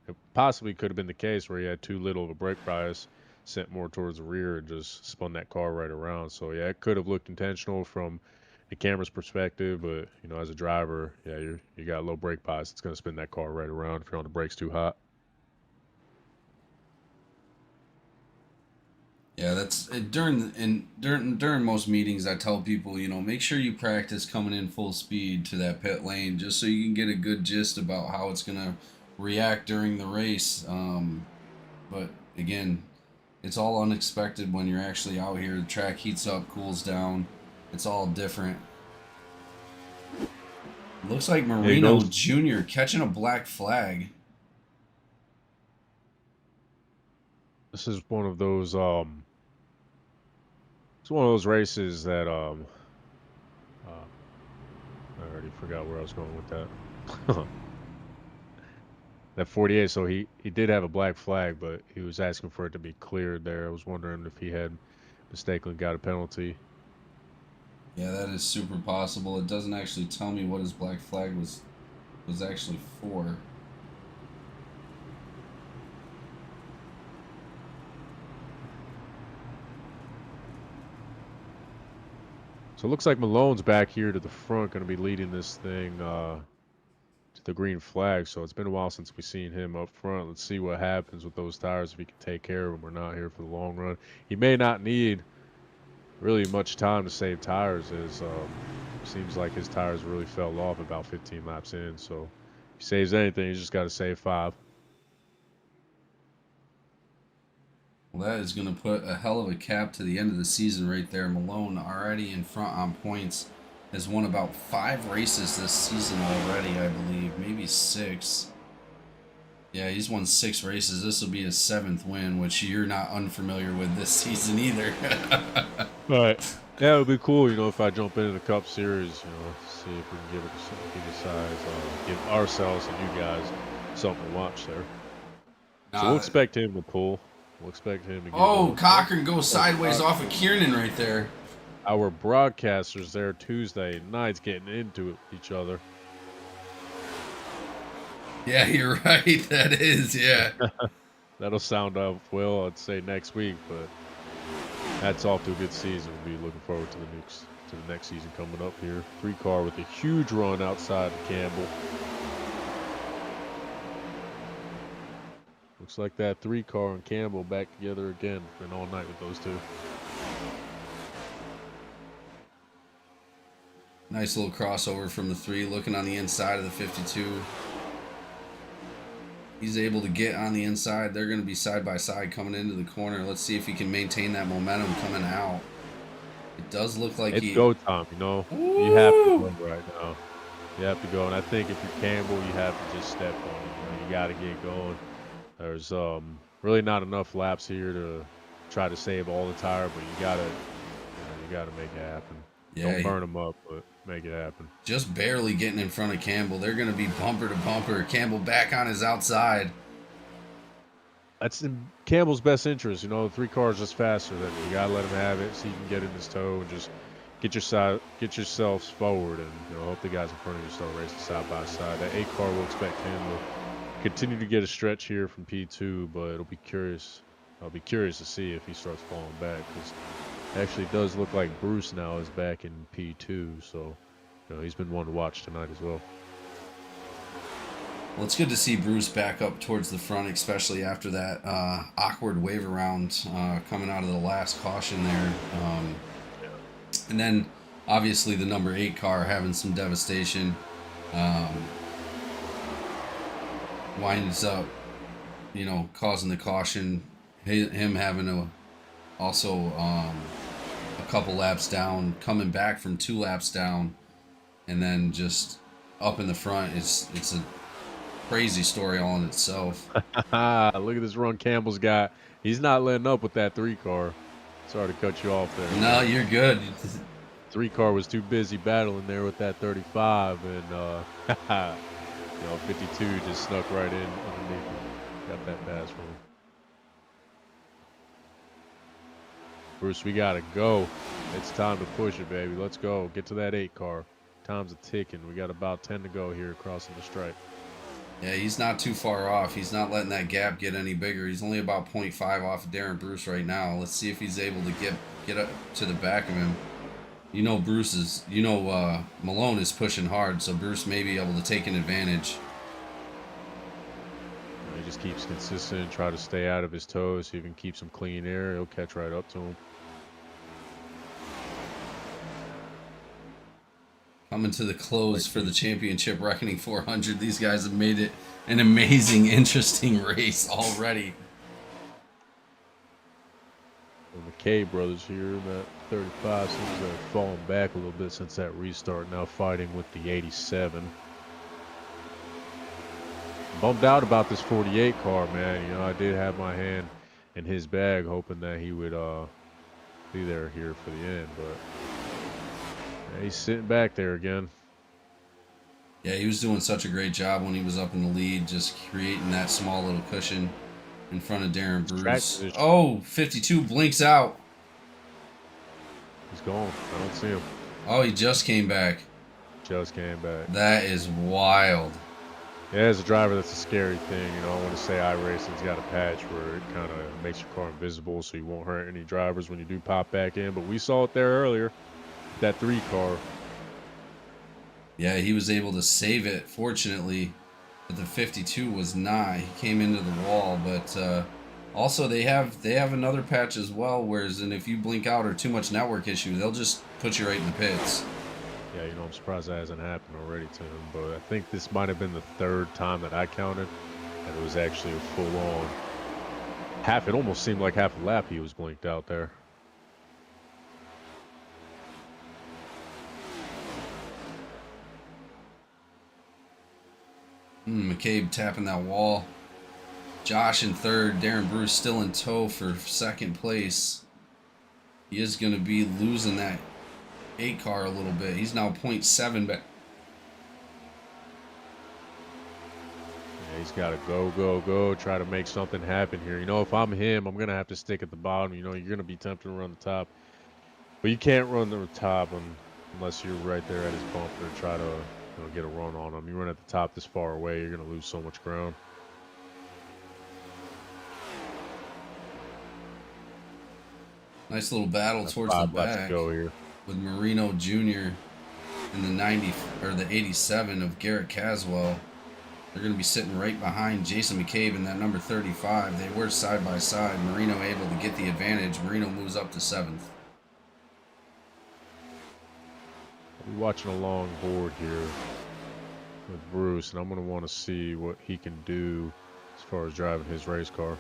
it possibly could have been the case where he had too little of a brake bias, sent more towards the rear, and just spun that car right around. So yeah, it could have looked intentional from the camera's perspective, but as a driver, yeah, you got low brake bias. It's going to spin that car right around if you're on the brakes too hot. Yeah, that's during most meetings. I tell people, make sure you practice coming in full speed to that pit lane, just so you can get a good gist about how it's gonna react during the race. But again, it's all unexpected when you're actually out here. The track heats up, cools down. It's all different. Looks like Marino Jr. catching a black flag. This is one of those it's one of those races that I already forgot where I was going with that. That 48, so he did have a black flag, but he was asking for it to be cleared there. I was wondering if he had mistakenly got a penalty. Yeah, that is super possible. It doesn't actually tell me what his black flag was actually for. So it looks like Malone's back here to the front, going to be leading this thing to the green flag. So it's been a while since we've seen him up front. Let's see what happens with those tires, if he can take care of them or not here for the long run. He may not need really much time to save tires, as seems like his tires really fell off about 15 laps in. So if he saves anything, he's just got to save 5. Well, that is going to put a hell of a cap to the end of the season right there. Malone already in front on points. Has won about 5 races this season already, I believe. Maybe 6. Yeah, he's won 6 races. This will be his 7th win, which you're not unfamiliar with this season either. Right. Yeah, it would be cool, if I jump into the Cup Series, see if we can give ourselves and you guys something to watch there. So we'll expect him to pull. We'll expect him to get. Oh, Cochran goes sideways off of Kiernan right there. Our broadcasters there Tuesday nights getting into each other. Yeah, you're right. That is, yeah. That'll sound off well, I'd say next week, but that's off to a good season. We'll be looking forward to the next season coming up here. 3-car with a huge run outside of Campbell. Looks like that 3-car and Campbell back together again. Been all night with those two. Nice little crossover from the 3, looking on the inside of the 52. He's able to get on the inside. They're going to be side by side coming into the corner. Let's see if he can maintain that momentum coming out. It does look like it's go time, you know. Ooh. You have to go right now. You have to go, and I think if you're Campbell, you have to just step on it. You know, you got to get going. There's really not enough laps here to try to save all the tire, but you gotta make it happen. Yeah, don't burn them up, but make it happen. Just barely getting in front of Campbell. They're going to be bumper to bumper. Campbell back on his outside. That's in Campbell's best interest. You know, the 3 cars just faster than you. Gotta let him have it so you can get in his toe and just get yourselves forward, and you know, hope the guys in front of you start racing side by side. That 8 car will expect him to continue to get a stretch here from P2, but I'll be curious to see if he starts falling back, because actually it does look like Bruce now is back in P2, so you know, he's been one to watch tonight as well. Well, it's good to see Bruce back up towards the front, especially after that awkward wave around coming out of the last caution there. And then, obviously, the number 8 car having some devastation. Winds up, you know, causing the caution. Him having a couple laps down, coming back from 2 laps down, and then just up in the front. It's a crazy story all in itself. Look at this run Campbell's got. He's not letting up with that 3 car. Sorry to cut you off there. No, you're good. 3 car was too busy battling there with that 35, and you know, 52 just snuck right in underneath him. Got that pass from him. Bruce, we gotta go. It's time to push it, baby. Let's go. Get to that 8 car. Time's a ticking. We got about 10 to go here crossing the stripe. Yeah, he's not too far off. He's not letting that gap get any bigger. He's only about 0.5 off of Darren Bruce right now. Let's see if he's able to get up to the back of him. You know, Malone is pushing hard, so Bruce may be able to take an advantage. He just keeps consistent, try to stay out of his toes, see if he can keep some clean air. He'll catch right up to him. Coming to the close for the Championship Reckoning 400. These guys have made it an amazing, interesting race already. The McKay brothers here in that 35 seems to have fallen back a little bit since that restart. Now fighting with the 87. Bummed out about this 48 car, man. You know, I did have my hand in his bag, hoping that he would be there here for the end, but yeah, he's sitting back there again. Yeah, he was doing such a great job when he was up in the lead, just creating that small little cushion in front of Darren Bruce. Oh, 52 blinks out. He's gone. I don't see him. Oh, he just came back. Just came back. That is wild. Yeah, as a driver, that's a scary thing. You know, I want to say iRacing's got a patch where it kind of makes your car invisible so you won't hurt any drivers when you do pop back in. But we saw it there earlier. That 3 car. Yeah, he was able to save it, fortunately, but the 52 was not. He came into the wall, but also they have another patch as well, whereas if you blink out or too much network issue, they'll just put you right in the pits. Yeah, you know, I'm surprised that hasn't happened already to him, but I think this might have been the 3rd time that I counted, and it was actually a full-on half. It almost seemed like half a lap he was blinked out there. McCabe tapping that wall. Josh in 3rd. Darren Bruce still in tow for 2nd place. He is going to be losing that 8 car a little bit. He's now 0.7 back. Yeah, he's got to go, try to make something happen here. You know, if I'm him, I'm going to have to stick at the bottom. You know, you're going to be tempted to run the top. But you can't run the top unless you're right there at his bumper and try to get a run on him. You run at the top this far away, you're going to lose so much ground. Nice little battle towards the back go here with Marino Jr. in the 90 or the 87 of Garrett Caswell. They're going to be sitting right behind Jason McCabe in that number 35. They were side by side. Marino able to get the advantage. Marino moves up to 7th. I'll be watching a long board here with Bruce, and I'm going to want to see what he can do as far as driving his race car.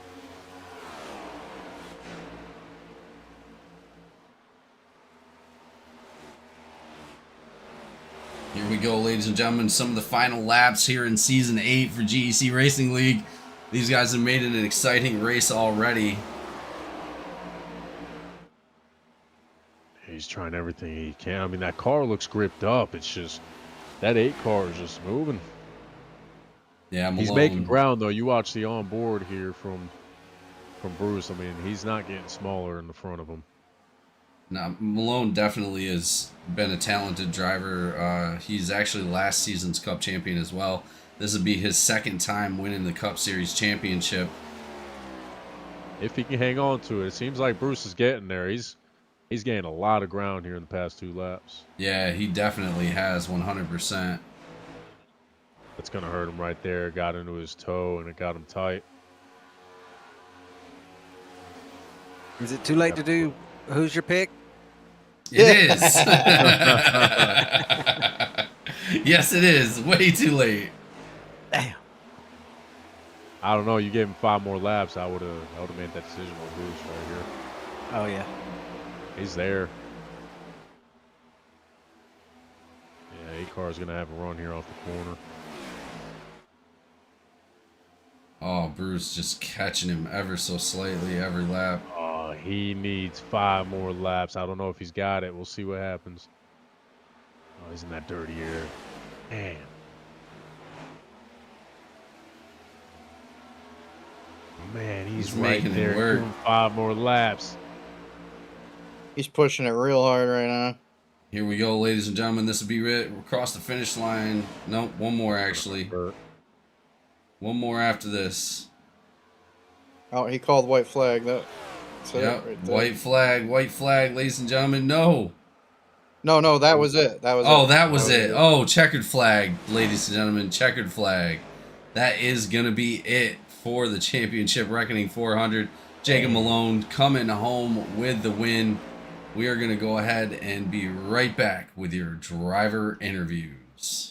Here we go, ladies and gentlemen. Some of the final laps here in Season 8 for GEC Racing League. These guys have made it an exciting race already. He's trying everything he can. I mean, that car looks gripped up. It's just, that 8 car is just moving. Yeah, Malone. He's making ground, though. You watch the onboard here from Bruce. I mean, he's not getting smaller in the front of him. Now, Malone definitely has been a talented driver. He's actually last season's Cup champion as well. This would be his 2nd time winning the Cup Series championship. If he can hang on to it. It seems like Bruce is getting there. He's gained a lot of ground here in the past 2 laps. Yeah, he definitely has 100%. That's going to hurt him right there. Got into his toe, and it got him tight. Is it too late to do who's your pick? It is. Yes, it is. Way too late. Damn. I don't know. You gave him 5 more laps. I would have made that decision on Bruce right here. Oh, yeah. He's there. Yeah, 8 car's going to have a run here off the corner. Oh, Bruce just catching him ever so slightly every lap. Oh, he needs 5 more laps. I don't know if he's got it. We'll see what happens. Oh, he's in that dirty air. Man. Man, he's right making it there. work. Doing 5 more laps. He's pushing it real hard right now. Here we go, ladies and gentlemen. This will be it. We'll cross the finish line. Nope, one more actually. One more after this. Oh, he called white flag. That's it Yep, right there. white flag, ladies and gentlemen. No. No, that was it. That was Oh, it. that was it. Oh, checkered flag, ladies and gentlemen. Checkered flag. That is going to be it for the Championship Reckoning 400. Jacob Malone coming home with the win. We are going to go ahead and be right back with your driver interviews.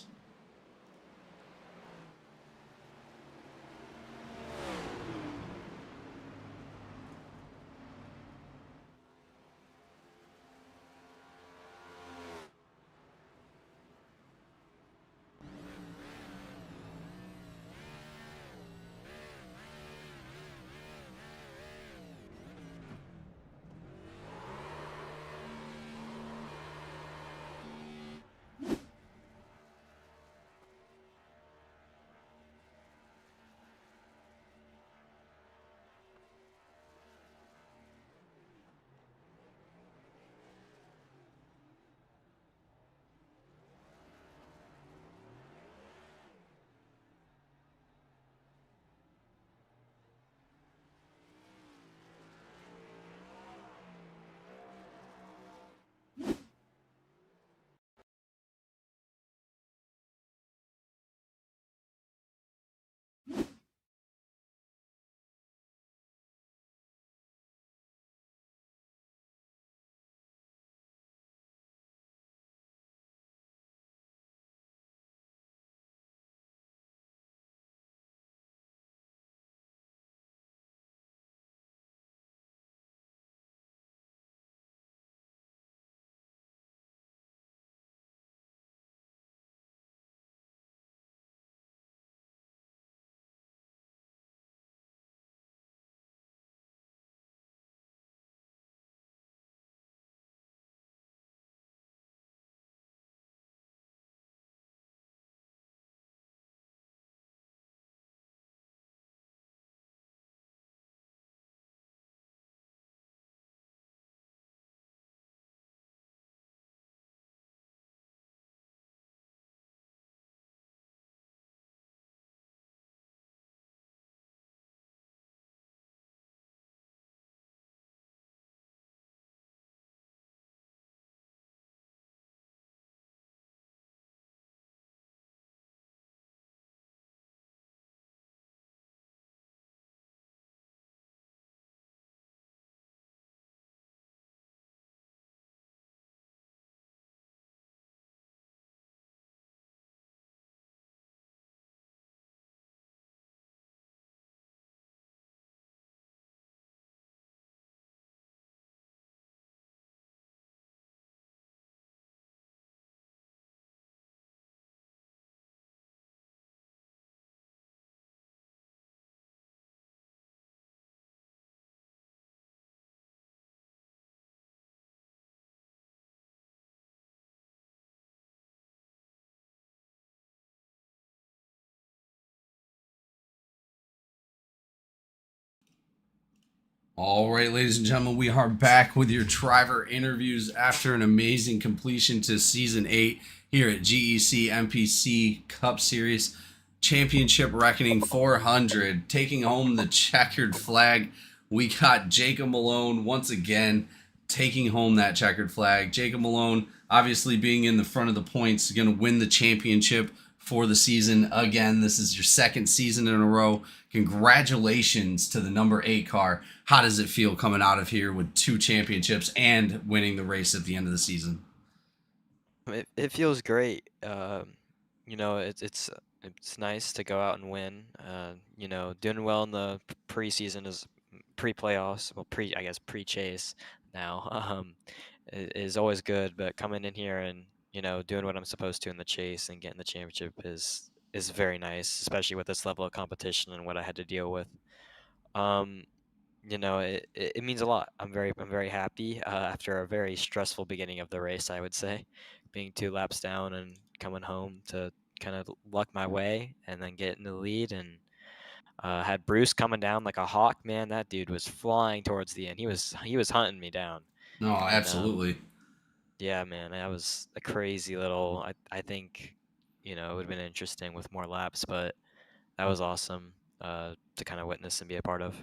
All right, ladies and gentlemen, we are back with your driver interviews after an amazing completion to Season 8 here at GEC NPC Cup Series. Championship Reckoning 400, taking home the checkered flag. We got Jacob Malone once again taking home that checkered flag. Jacob Malone, obviously being in the front of the points, going to win the championship for the season again. This is your second season in a row. Congratulations to the number 8 car. How does it feel coming out of here with 2 championships and winning the race at the end of the season? It feels great. You know, it's nice to go out and win. You know, doing well in the preseason is pre-playoffs, well, I guess pre-chase now, is always good. But coming in here and doing what I'm supposed to in the chase and getting the championship is very nice, especially with this level of competition and what I had to deal with. Um, it means a lot. I'm very happy after a very stressful beginning of the race, I would say, being 2 laps down and coming home to kind of luck my way and then get in the lead and had Bruce coming down like a hawk. Man, that dude was flying towards the end. He was hunting me down. No, And absolutely. yeah, man, that was a crazy little. I think it would have been interesting with more laps, but that was awesome to kind of witness and be a part of.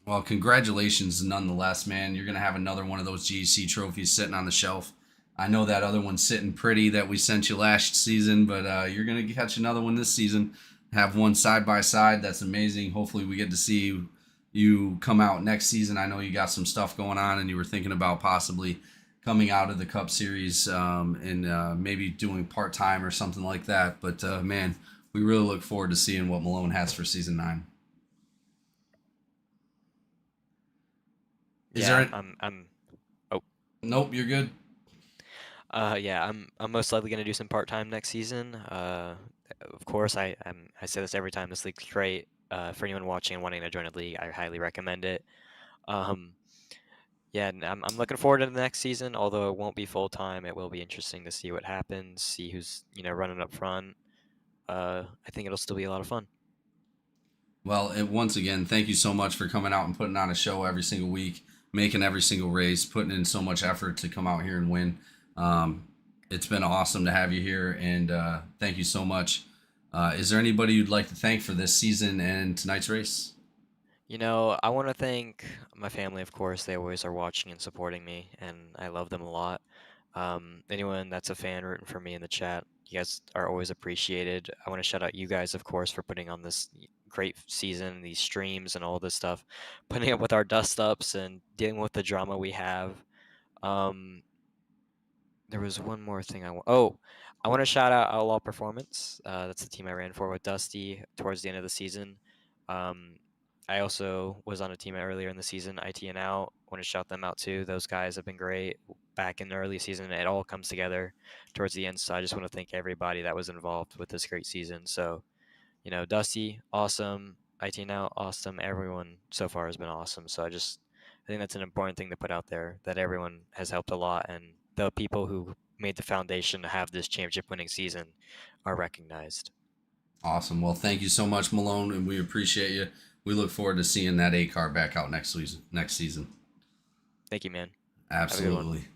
Well, congratulations nonetheless, man. You're going to have another one of those GEC trophies sitting on the shelf. I know that other one's sitting pretty that we sent you last season, but you're going to catch another one this season. Have one side by side. That's amazing. Hopefully we get to see you come out next season. I know you got some stuff going on and you were thinking about possibly coming out of the Cup Series and maybe doing part-time or something like that. But, man, we really look forward to seeing what Malone has for Season 9. Yeah, I'm. Oh, Nope, you're good. yeah, I'm most likely gonna do some part-time next season. Of course, I say this every time. This league's great. For anyone watching and wanting to join a league, I highly recommend it. Um, yeah, and I'm looking forward to the next season. Although it won't be full-time, it will be interesting to see what happens, see who's running up front. I think it'll still be a lot of fun. Well, once again, thank you so much for coming out and putting on a show every single week, making every single race, putting in so much effort to come out here and win. It's been awesome to have you here, and thank you so much. Is there anybody you'd like to thank for this season and tonight's race? I want to thank my family, of course. They always are watching and supporting me, and I love them a lot. Anyone that's a fan rooting for me in the chat, you guys are always appreciated. I want to shout out you guys, of course, for putting on this great season, these streams and all this stuff, putting up with our dust ups and dealing with the drama we have. There was one more thing I want to shout out Outlaw Performance. That's the team I ran for with Dusty towards the end of the season. I also was on a team earlier in the season, IT and Out. Want to shout them out too. Those guys have been great back in the early season. It all comes together towards the end. So I just want to thank everybody that was involved with this great season. So, Dusty, awesome. IT and Out, awesome. Everyone so far has been awesome. So I think that's an important thing to put out there, that everyone has helped a lot, and the people who made the foundation to have this championship winning season are recognized. Awesome. Well, thank you so much, Malone, and we appreciate you. We look forward to seeing that 8 car back out next season. Thank you, man. Absolutely.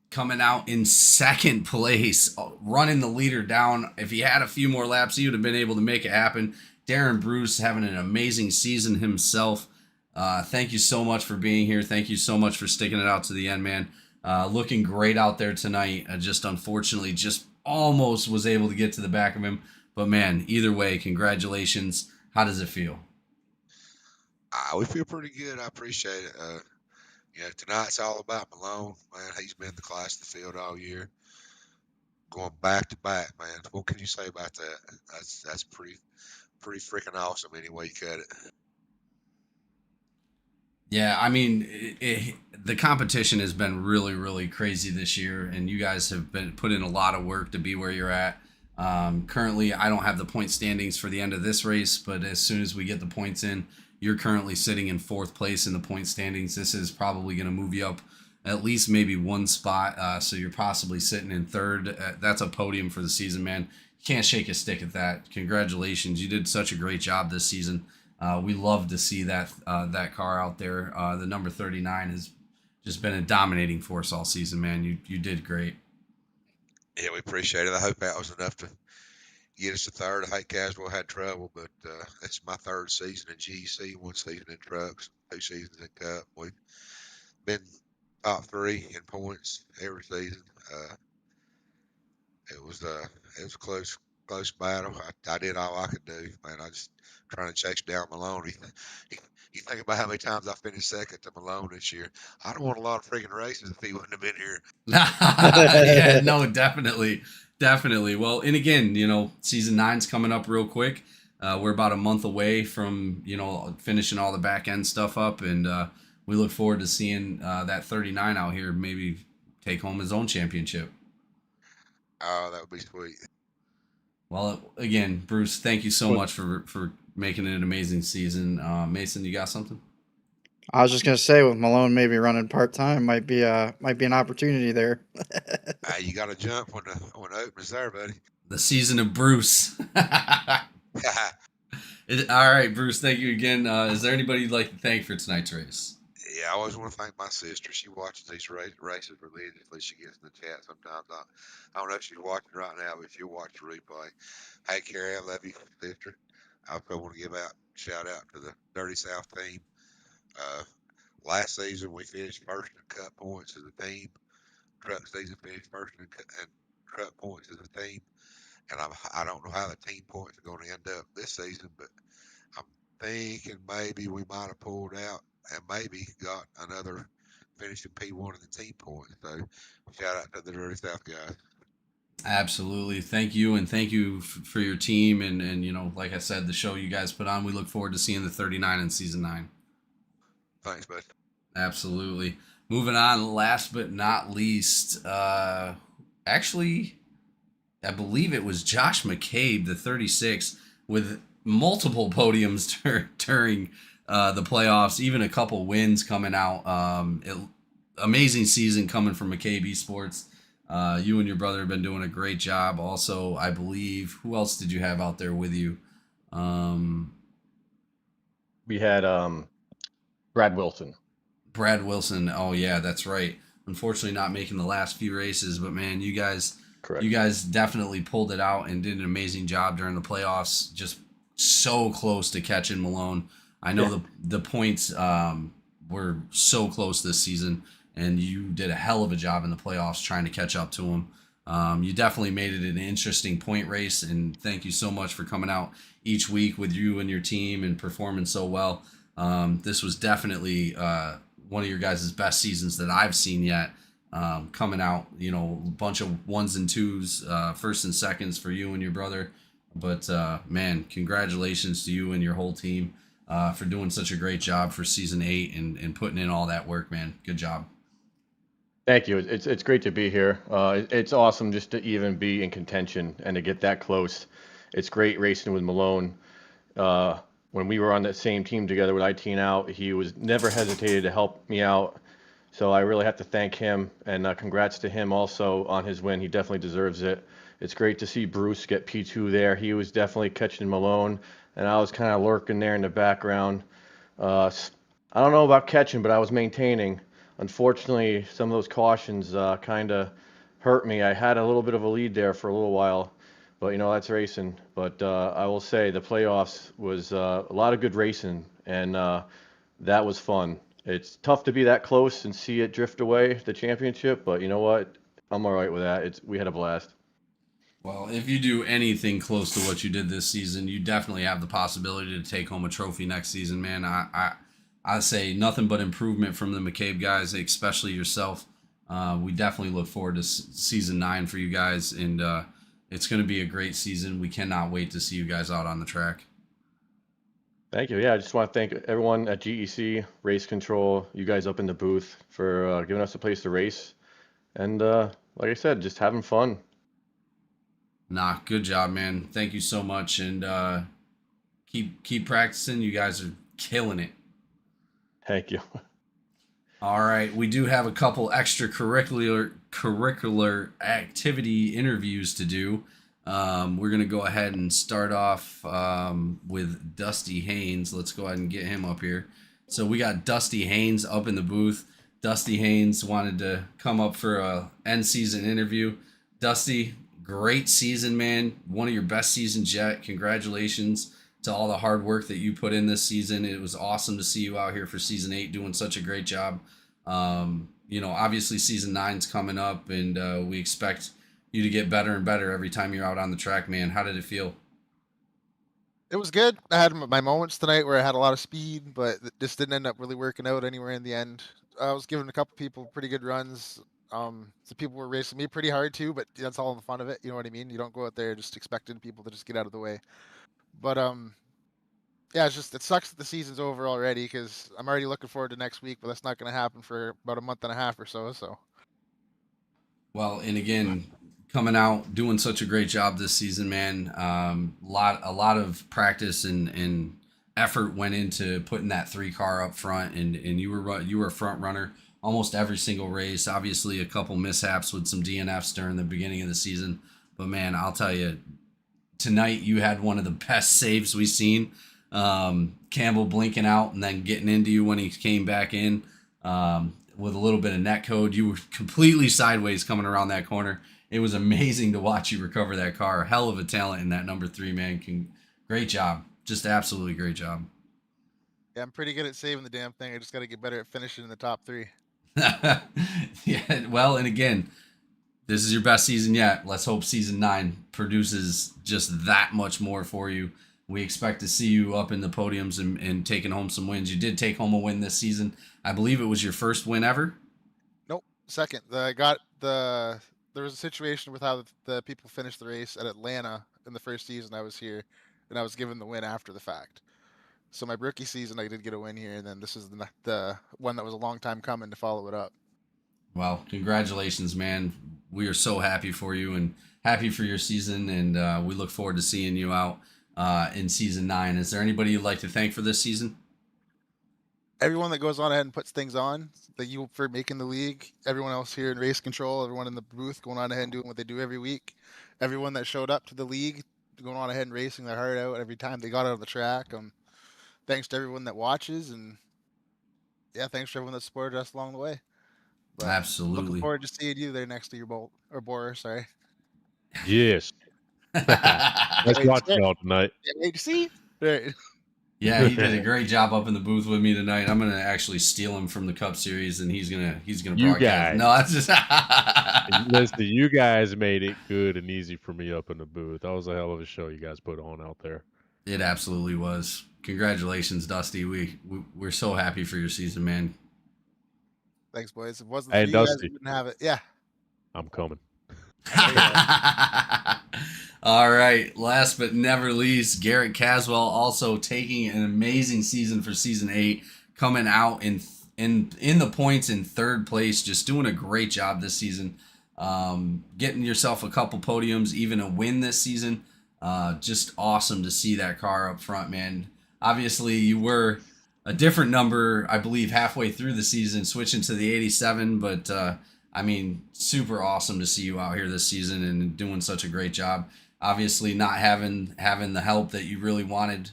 Coming out in second place, running the leader down. If he had a few more laps, he would have been able to make it happen. Darren Bruce having an amazing season himself. Thank you so much for being here. Thank you so much for sticking it out to the end, man. Looking great out there tonight. Just unfortunately, just almost was able to get to the back of him. But man, either way, congratulations. How does it feel? We feel pretty good. I appreciate it. Tonight's all about Malone. Man, he's been the class of the field all year, going back to back. Man, what can you say about that? That's pretty freaking awesome. Any way you cut it. Yeah, I mean, the competition has been really, really crazy this year, and you guys have been put in a lot of work to be where you're at. Currently, I don't have the point standings for the end of this race, but as soon as we get the points in, you're currently sitting in 4th place in the point standings. This is probably going to move you up at least maybe 1 spot, so you're possibly sitting in 3rd. That's a podium for the season, man. You can't shake a stick at that. Congratulations. You did such a great job this season. We love to see that car out there. The number 39 has just been a dominating force all season, man. You did great. Yeah, we appreciate it. I hope that was enough to get us to third. I think Caswell had trouble, but it's my third season in GEC, one season in trucks, 2 seasons in Cup. We've been top 3 in points every season. It was a close battle. I did all I could do, man. I just trying to chase down Malone. You think about how many times I finished second to Malone this year. I'd have won a lot of freaking races if he wouldn't have been here. Yeah, no, definitely. Well, and again, season 9's coming up real quick. We're about a month away from finishing all the back end stuff up, and we look forward to seeing that 39 out here maybe take home his own championship. Oh, that would be sweet. Well, again, Bruce, thank you so much for making it an amazing season. Mason, you got something? I was just gonna say, with Malone maybe running part time, might be an opportunity there. You got to jump when the opening's there, buddy. The season of Bruce. All right, Bruce, thank you again. Is there anybody you'd like to thank for tonight's race? Yeah, I always want to thank my sister. She watches these races religiously. She gets in the chat sometimes. I don't know if she's watching right now, but she'll watch the replay. Hey, Carrie, I love you, sister. I also want to give shout out to the Dirty South team. Last season, we finished first in Cup points as a team. Truck season finished first in Truck points as a team. And I don't know how the team points are going to end up this season, but I'm thinking maybe we might have pulled out and maybe got another finishing P1 in the team points. So shout out to the Dirty South guys. Absolutely. Thank you, and thank you for your team. And like I said, the show you guys put on, we look forward to seeing the 39 in season 9. Thanks, bud. Absolutely. Moving on, last but not least, actually, I believe it was Josh McCabe, the 36, with multiple podiums during the playoffs, even a couple wins coming out. Amazing season coming from McCabe Esports. You and your brother have been doing a great job. Also, I believe, who else did you have out there with you? We had Brad Wilson. Brad Wilson. Oh yeah, that's right. Unfortunately, not making the last few races, but man, you guys definitely pulled it out and did an amazing job during the playoffs. Just so close to catching Malone. I know the points were so close this season, and you did a hell of a job in the playoffs trying to catch up to him. You definitely made it an interesting point race, and thank you so much for coming out each week with you and your team and performing so well. This was definitely one of your guys' best seasons that I've seen yet. Coming out, a bunch of 1s and 2s, first and seconds for you and your brother. But man, congratulations to you and your whole team for doing such a great job for season 8 and putting in all that work, man. Good job. Thank you. It's great to be here. It's awesome just to even be in contention and to get that close. It's great racing with Malone. When we were on that same team together with IT Out, he was never hesitated to help me out. So I really have to thank him, and congrats to him also on his win. He definitely deserves it. It's great to see Bruce get P2 there. He was definitely catching Malone, and I was kind of lurking there in the background. I don't know about catching, but I was maintaining. Unfortunately, some of those cautions kind of hurt me. I had a little bit of a lead there for a little while, but that's racing. But I will say the playoffs was a lot of good racing, and that was fun. It's tough to be that close and see it drift away, the championship, but you know what? I'm all right with that. We had a blast. Well, if you do anything close to what you did this season, you definitely have the possibility to take home a trophy next season, man. I say nothing but improvement from the McCabe guys, especially yourself. We definitely look forward to season 9 for you guys, and it's going to be a great season. We cannot wait to see you guys out on the track. Thank you. Yeah, I just want to thank everyone at GEC, Race Control, you guys up in the booth for giving us a place to race. And like I said, just having fun. Nah, good job, man. Thank you so much, and keep practicing. You guys are killing it. Thank you. All right, we do have a couple extracurricular activity interviews to do. We're going to go ahead and start off with Dusty Haynes. Let's go ahead and get him up here. So we got Dusty Haynes up in the booth. Dusty Haynes wanted to come up for a end season interview. Dusty, great season, man. One of your best seasons yet. Congratulations to all the hard work that you put in this season. It was awesome to see you out here for season 8 doing such a great job. Obviously season 9's coming up, and we expect you to get better and better every time you're out on the track, man. How did it feel? It was good. I had my moments tonight where I had a lot of speed, but it just didn't end up really working out anywhere in the end. I was giving a couple people pretty good runs. Some people were racing me pretty hard too, but that's all the fun of it. You know what I mean? You don't go out there just expecting people to just get out of the way. But yeah, it sucks that the season's over already because I'm already looking forward to next week, but that's not going to happen for about a month and a half or so. So Well, and again, coming out doing such a great job this season, man. A lot of practice and effort went into putting that 3 car up front, and you were a front runner almost every single race. Obviously, a couple mishaps with some DNFs during the beginning of the season, but man, I'll tell you, tonight you had one of the best saves we've seen. Campbell blinking out and then getting into you when he came back in. With a little bit of net code. You were completely sideways coming around that corner. It was amazing to watch you recover that car. Hell of a talent in that number 3, man. Great job. Just absolutely great job. yeah, I'm pretty good at saving the damn thing. I just got to get better at finishing in the top 3. Yeah, well, and again, this is your best season yet. Let's hope season 9 produces just that much more for you. We expect to see you up in the podiums and taking home some wins. You did take home a win this season. I believe it was your first win ever. Nope, second. There was a situation with how the people finished the race at Atlanta in the first season I was here, and I was given the win after the fact. So my rookie season, I did get a win here, and then this is the one that was a long time coming to follow it up. Well, congratulations, man. We are so happy for you and happy for your season, and we look forward to seeing you out in season 9. Is there anybody you'd like to thank for this season? Everyone that goes on ahead and puts things on, that you for making the league, everyone else here in race control, everyone in the booth going on ahead and doing what they do every week, everyone that showed up to the league, going on ahead and racing their heart out every time they got out of the track. Thanks to everyone that watches, and yeah, thanks to everyone that supported us along the way. But looking Absolutely. forward to seeing you there next to your Bolt or Borer. Sorry. Yes. Let's Hey, watch sir. y'all tonight. Hey, see? Right. Yeah, he did a great job up in the booth with me tonight. I'm gonna actually steal him from the Cup Series, and he's gonna You broadcast. guys. No, that's just Listen, you guys made it good and easy for me up in the booth. That was a hell of a show you guys put on out there. It absolutely was. Congratulations, Dusty. We're so happy for your season, man. Thanks, boys. If it wasn't Hey, for you guys, Dusty. we wouldn't have it. Yeah. I'm coming. All right. Last but never least, Garrett Caswell also taking an amazing season for season 8, coming out in the points in 3rd place, just doing a great job this season. Getting yourself a couple podiums, even a win this season. Just awesome to see that car up front, man. Obviously, you were a different number, I believe, halfway through the season, switching to the 87, but I mean, super awesome to see you out here this season and doing such a great job. Obviously, not having the help that you really wanted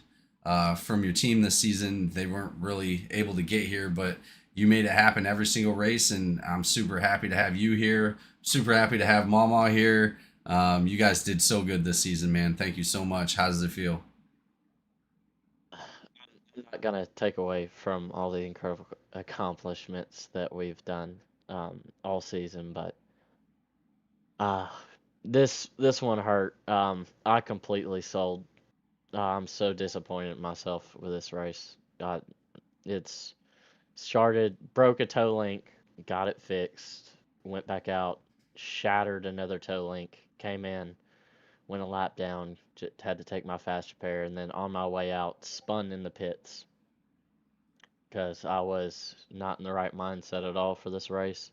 from your team this season, they weren't really able to get here, but you made it happen every single race, and I'm super happy to have you here. Super happy to have Mama here. You guys did so good this season, man. Thank you so much. How does it feel? I'm not gonna take away from all the incredible accomplishments that we've done all season, but uh, this one hurt. I completely sold. I'm so disappointed in myself with this race. It's started, broke a toe link, got it fixed, went back out, shattered another toe link, came in, went a lap down, had to take my fast repair, and then on my way out, spun in the pits because I was not in the right mindset at all for this race.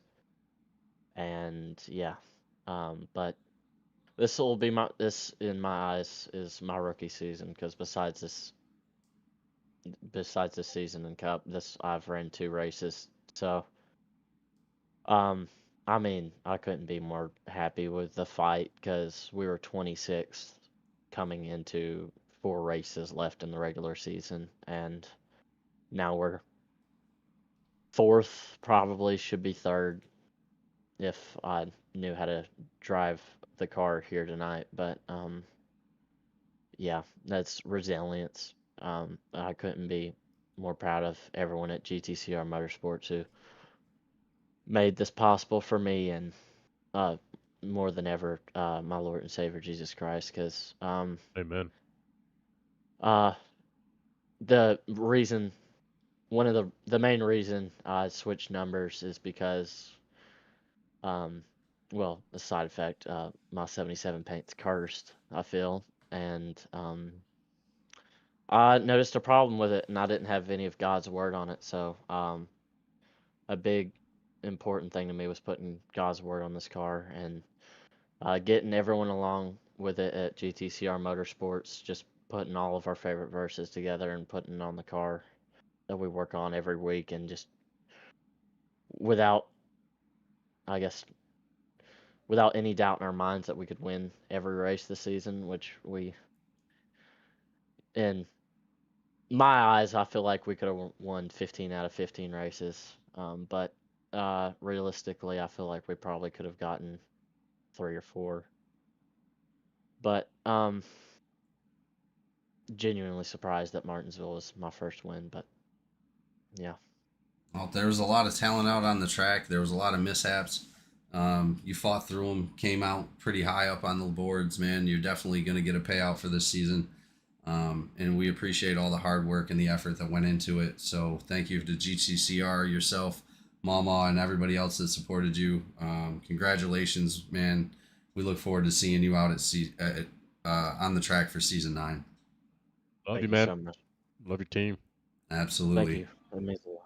And yeah, but this in my eyes is my rookie season because besides this season in Cup, this I've ran 2 races. So, um, I mean, I couldn't be more happy with the fight because we were 26th coming into 4 races left in the regular season, and now we're 4th, probably should be 3rd if I knew how to drive the car here tonight. But yeah, that's resilience. I couldn't be more proud of everyone at GTCR Motorsports who made this possible for me, and more than ever, my Lord and Savior Jesus Christ, because Amen. the reason, one of the main reason I switched numbers is because, well, a side effect, my 77 paint's cursed, I feel, and I noticed a problem with it, and I didn't have any of God's word on it, so a big important thing to me was putting God's word on this car, and getting everyone along with it at GTCR Motorsports, just putting all of our favorite verses together and putting it on the car that we work on every week, and just without, I guess, without any doubt in our minds that we could win every race this season, which we, in my eyes, I feel like we could have won 15 out of 15 races. But realistically, I feel like we probably could have gotten 3 or 4. But genuinely surprised that Martinsville was my first win. But yeah. Well, there was a lot of talent out on the track. There was a lot of mishaps. You fought through them, came out pretty high up on the boards, man. You're definitely going to get a payout for this season. And we appreciate all the hard work and the effort that went into it. So thank you to GTCR, yourself, Mama, and everybody else that supported you. Congratulations, man. We look forward to seeing you out at on the track for season 9. Love Thank you, you man. so much. Love your team. Absolutely. Thank you. That means a lot.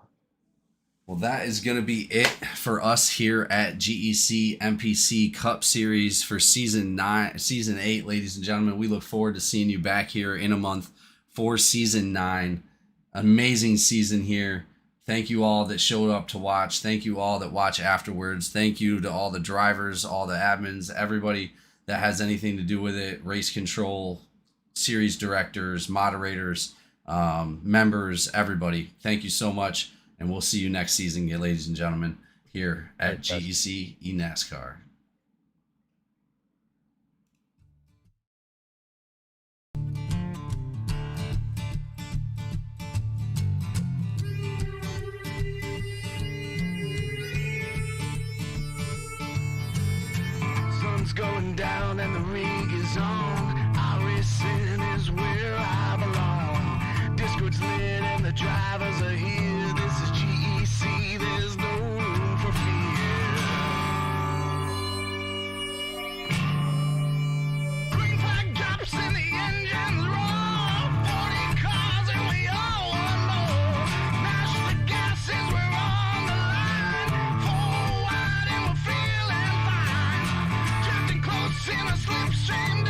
Well, that is going to be it for us here at GEC NPC Cup Series for season 8, ladies and gentlemen. We look forward to seeing you back here in a month for season 9. Amazing season here. Thank you all that showed up to watch. Thank you all that watch afterwards. Thank you to all the drivers, all the admins, everybody that has anything to do with it. Race control, series directors, moderators, members, everybody. Thank you so much. And we'll see you next season, ladies and gentlemen, here at GEC eNASCAR. Sun's going down and the rig is on. iRacing is where I belong. Discord's lit and the drivers are here. This is GEC, there's no room for fear. Green flag drops and the engines roar. 40 cars and we all want more. Mash the gases, we're on the line. 4 wide and we're feeling fine. Drifting close in a slipstream.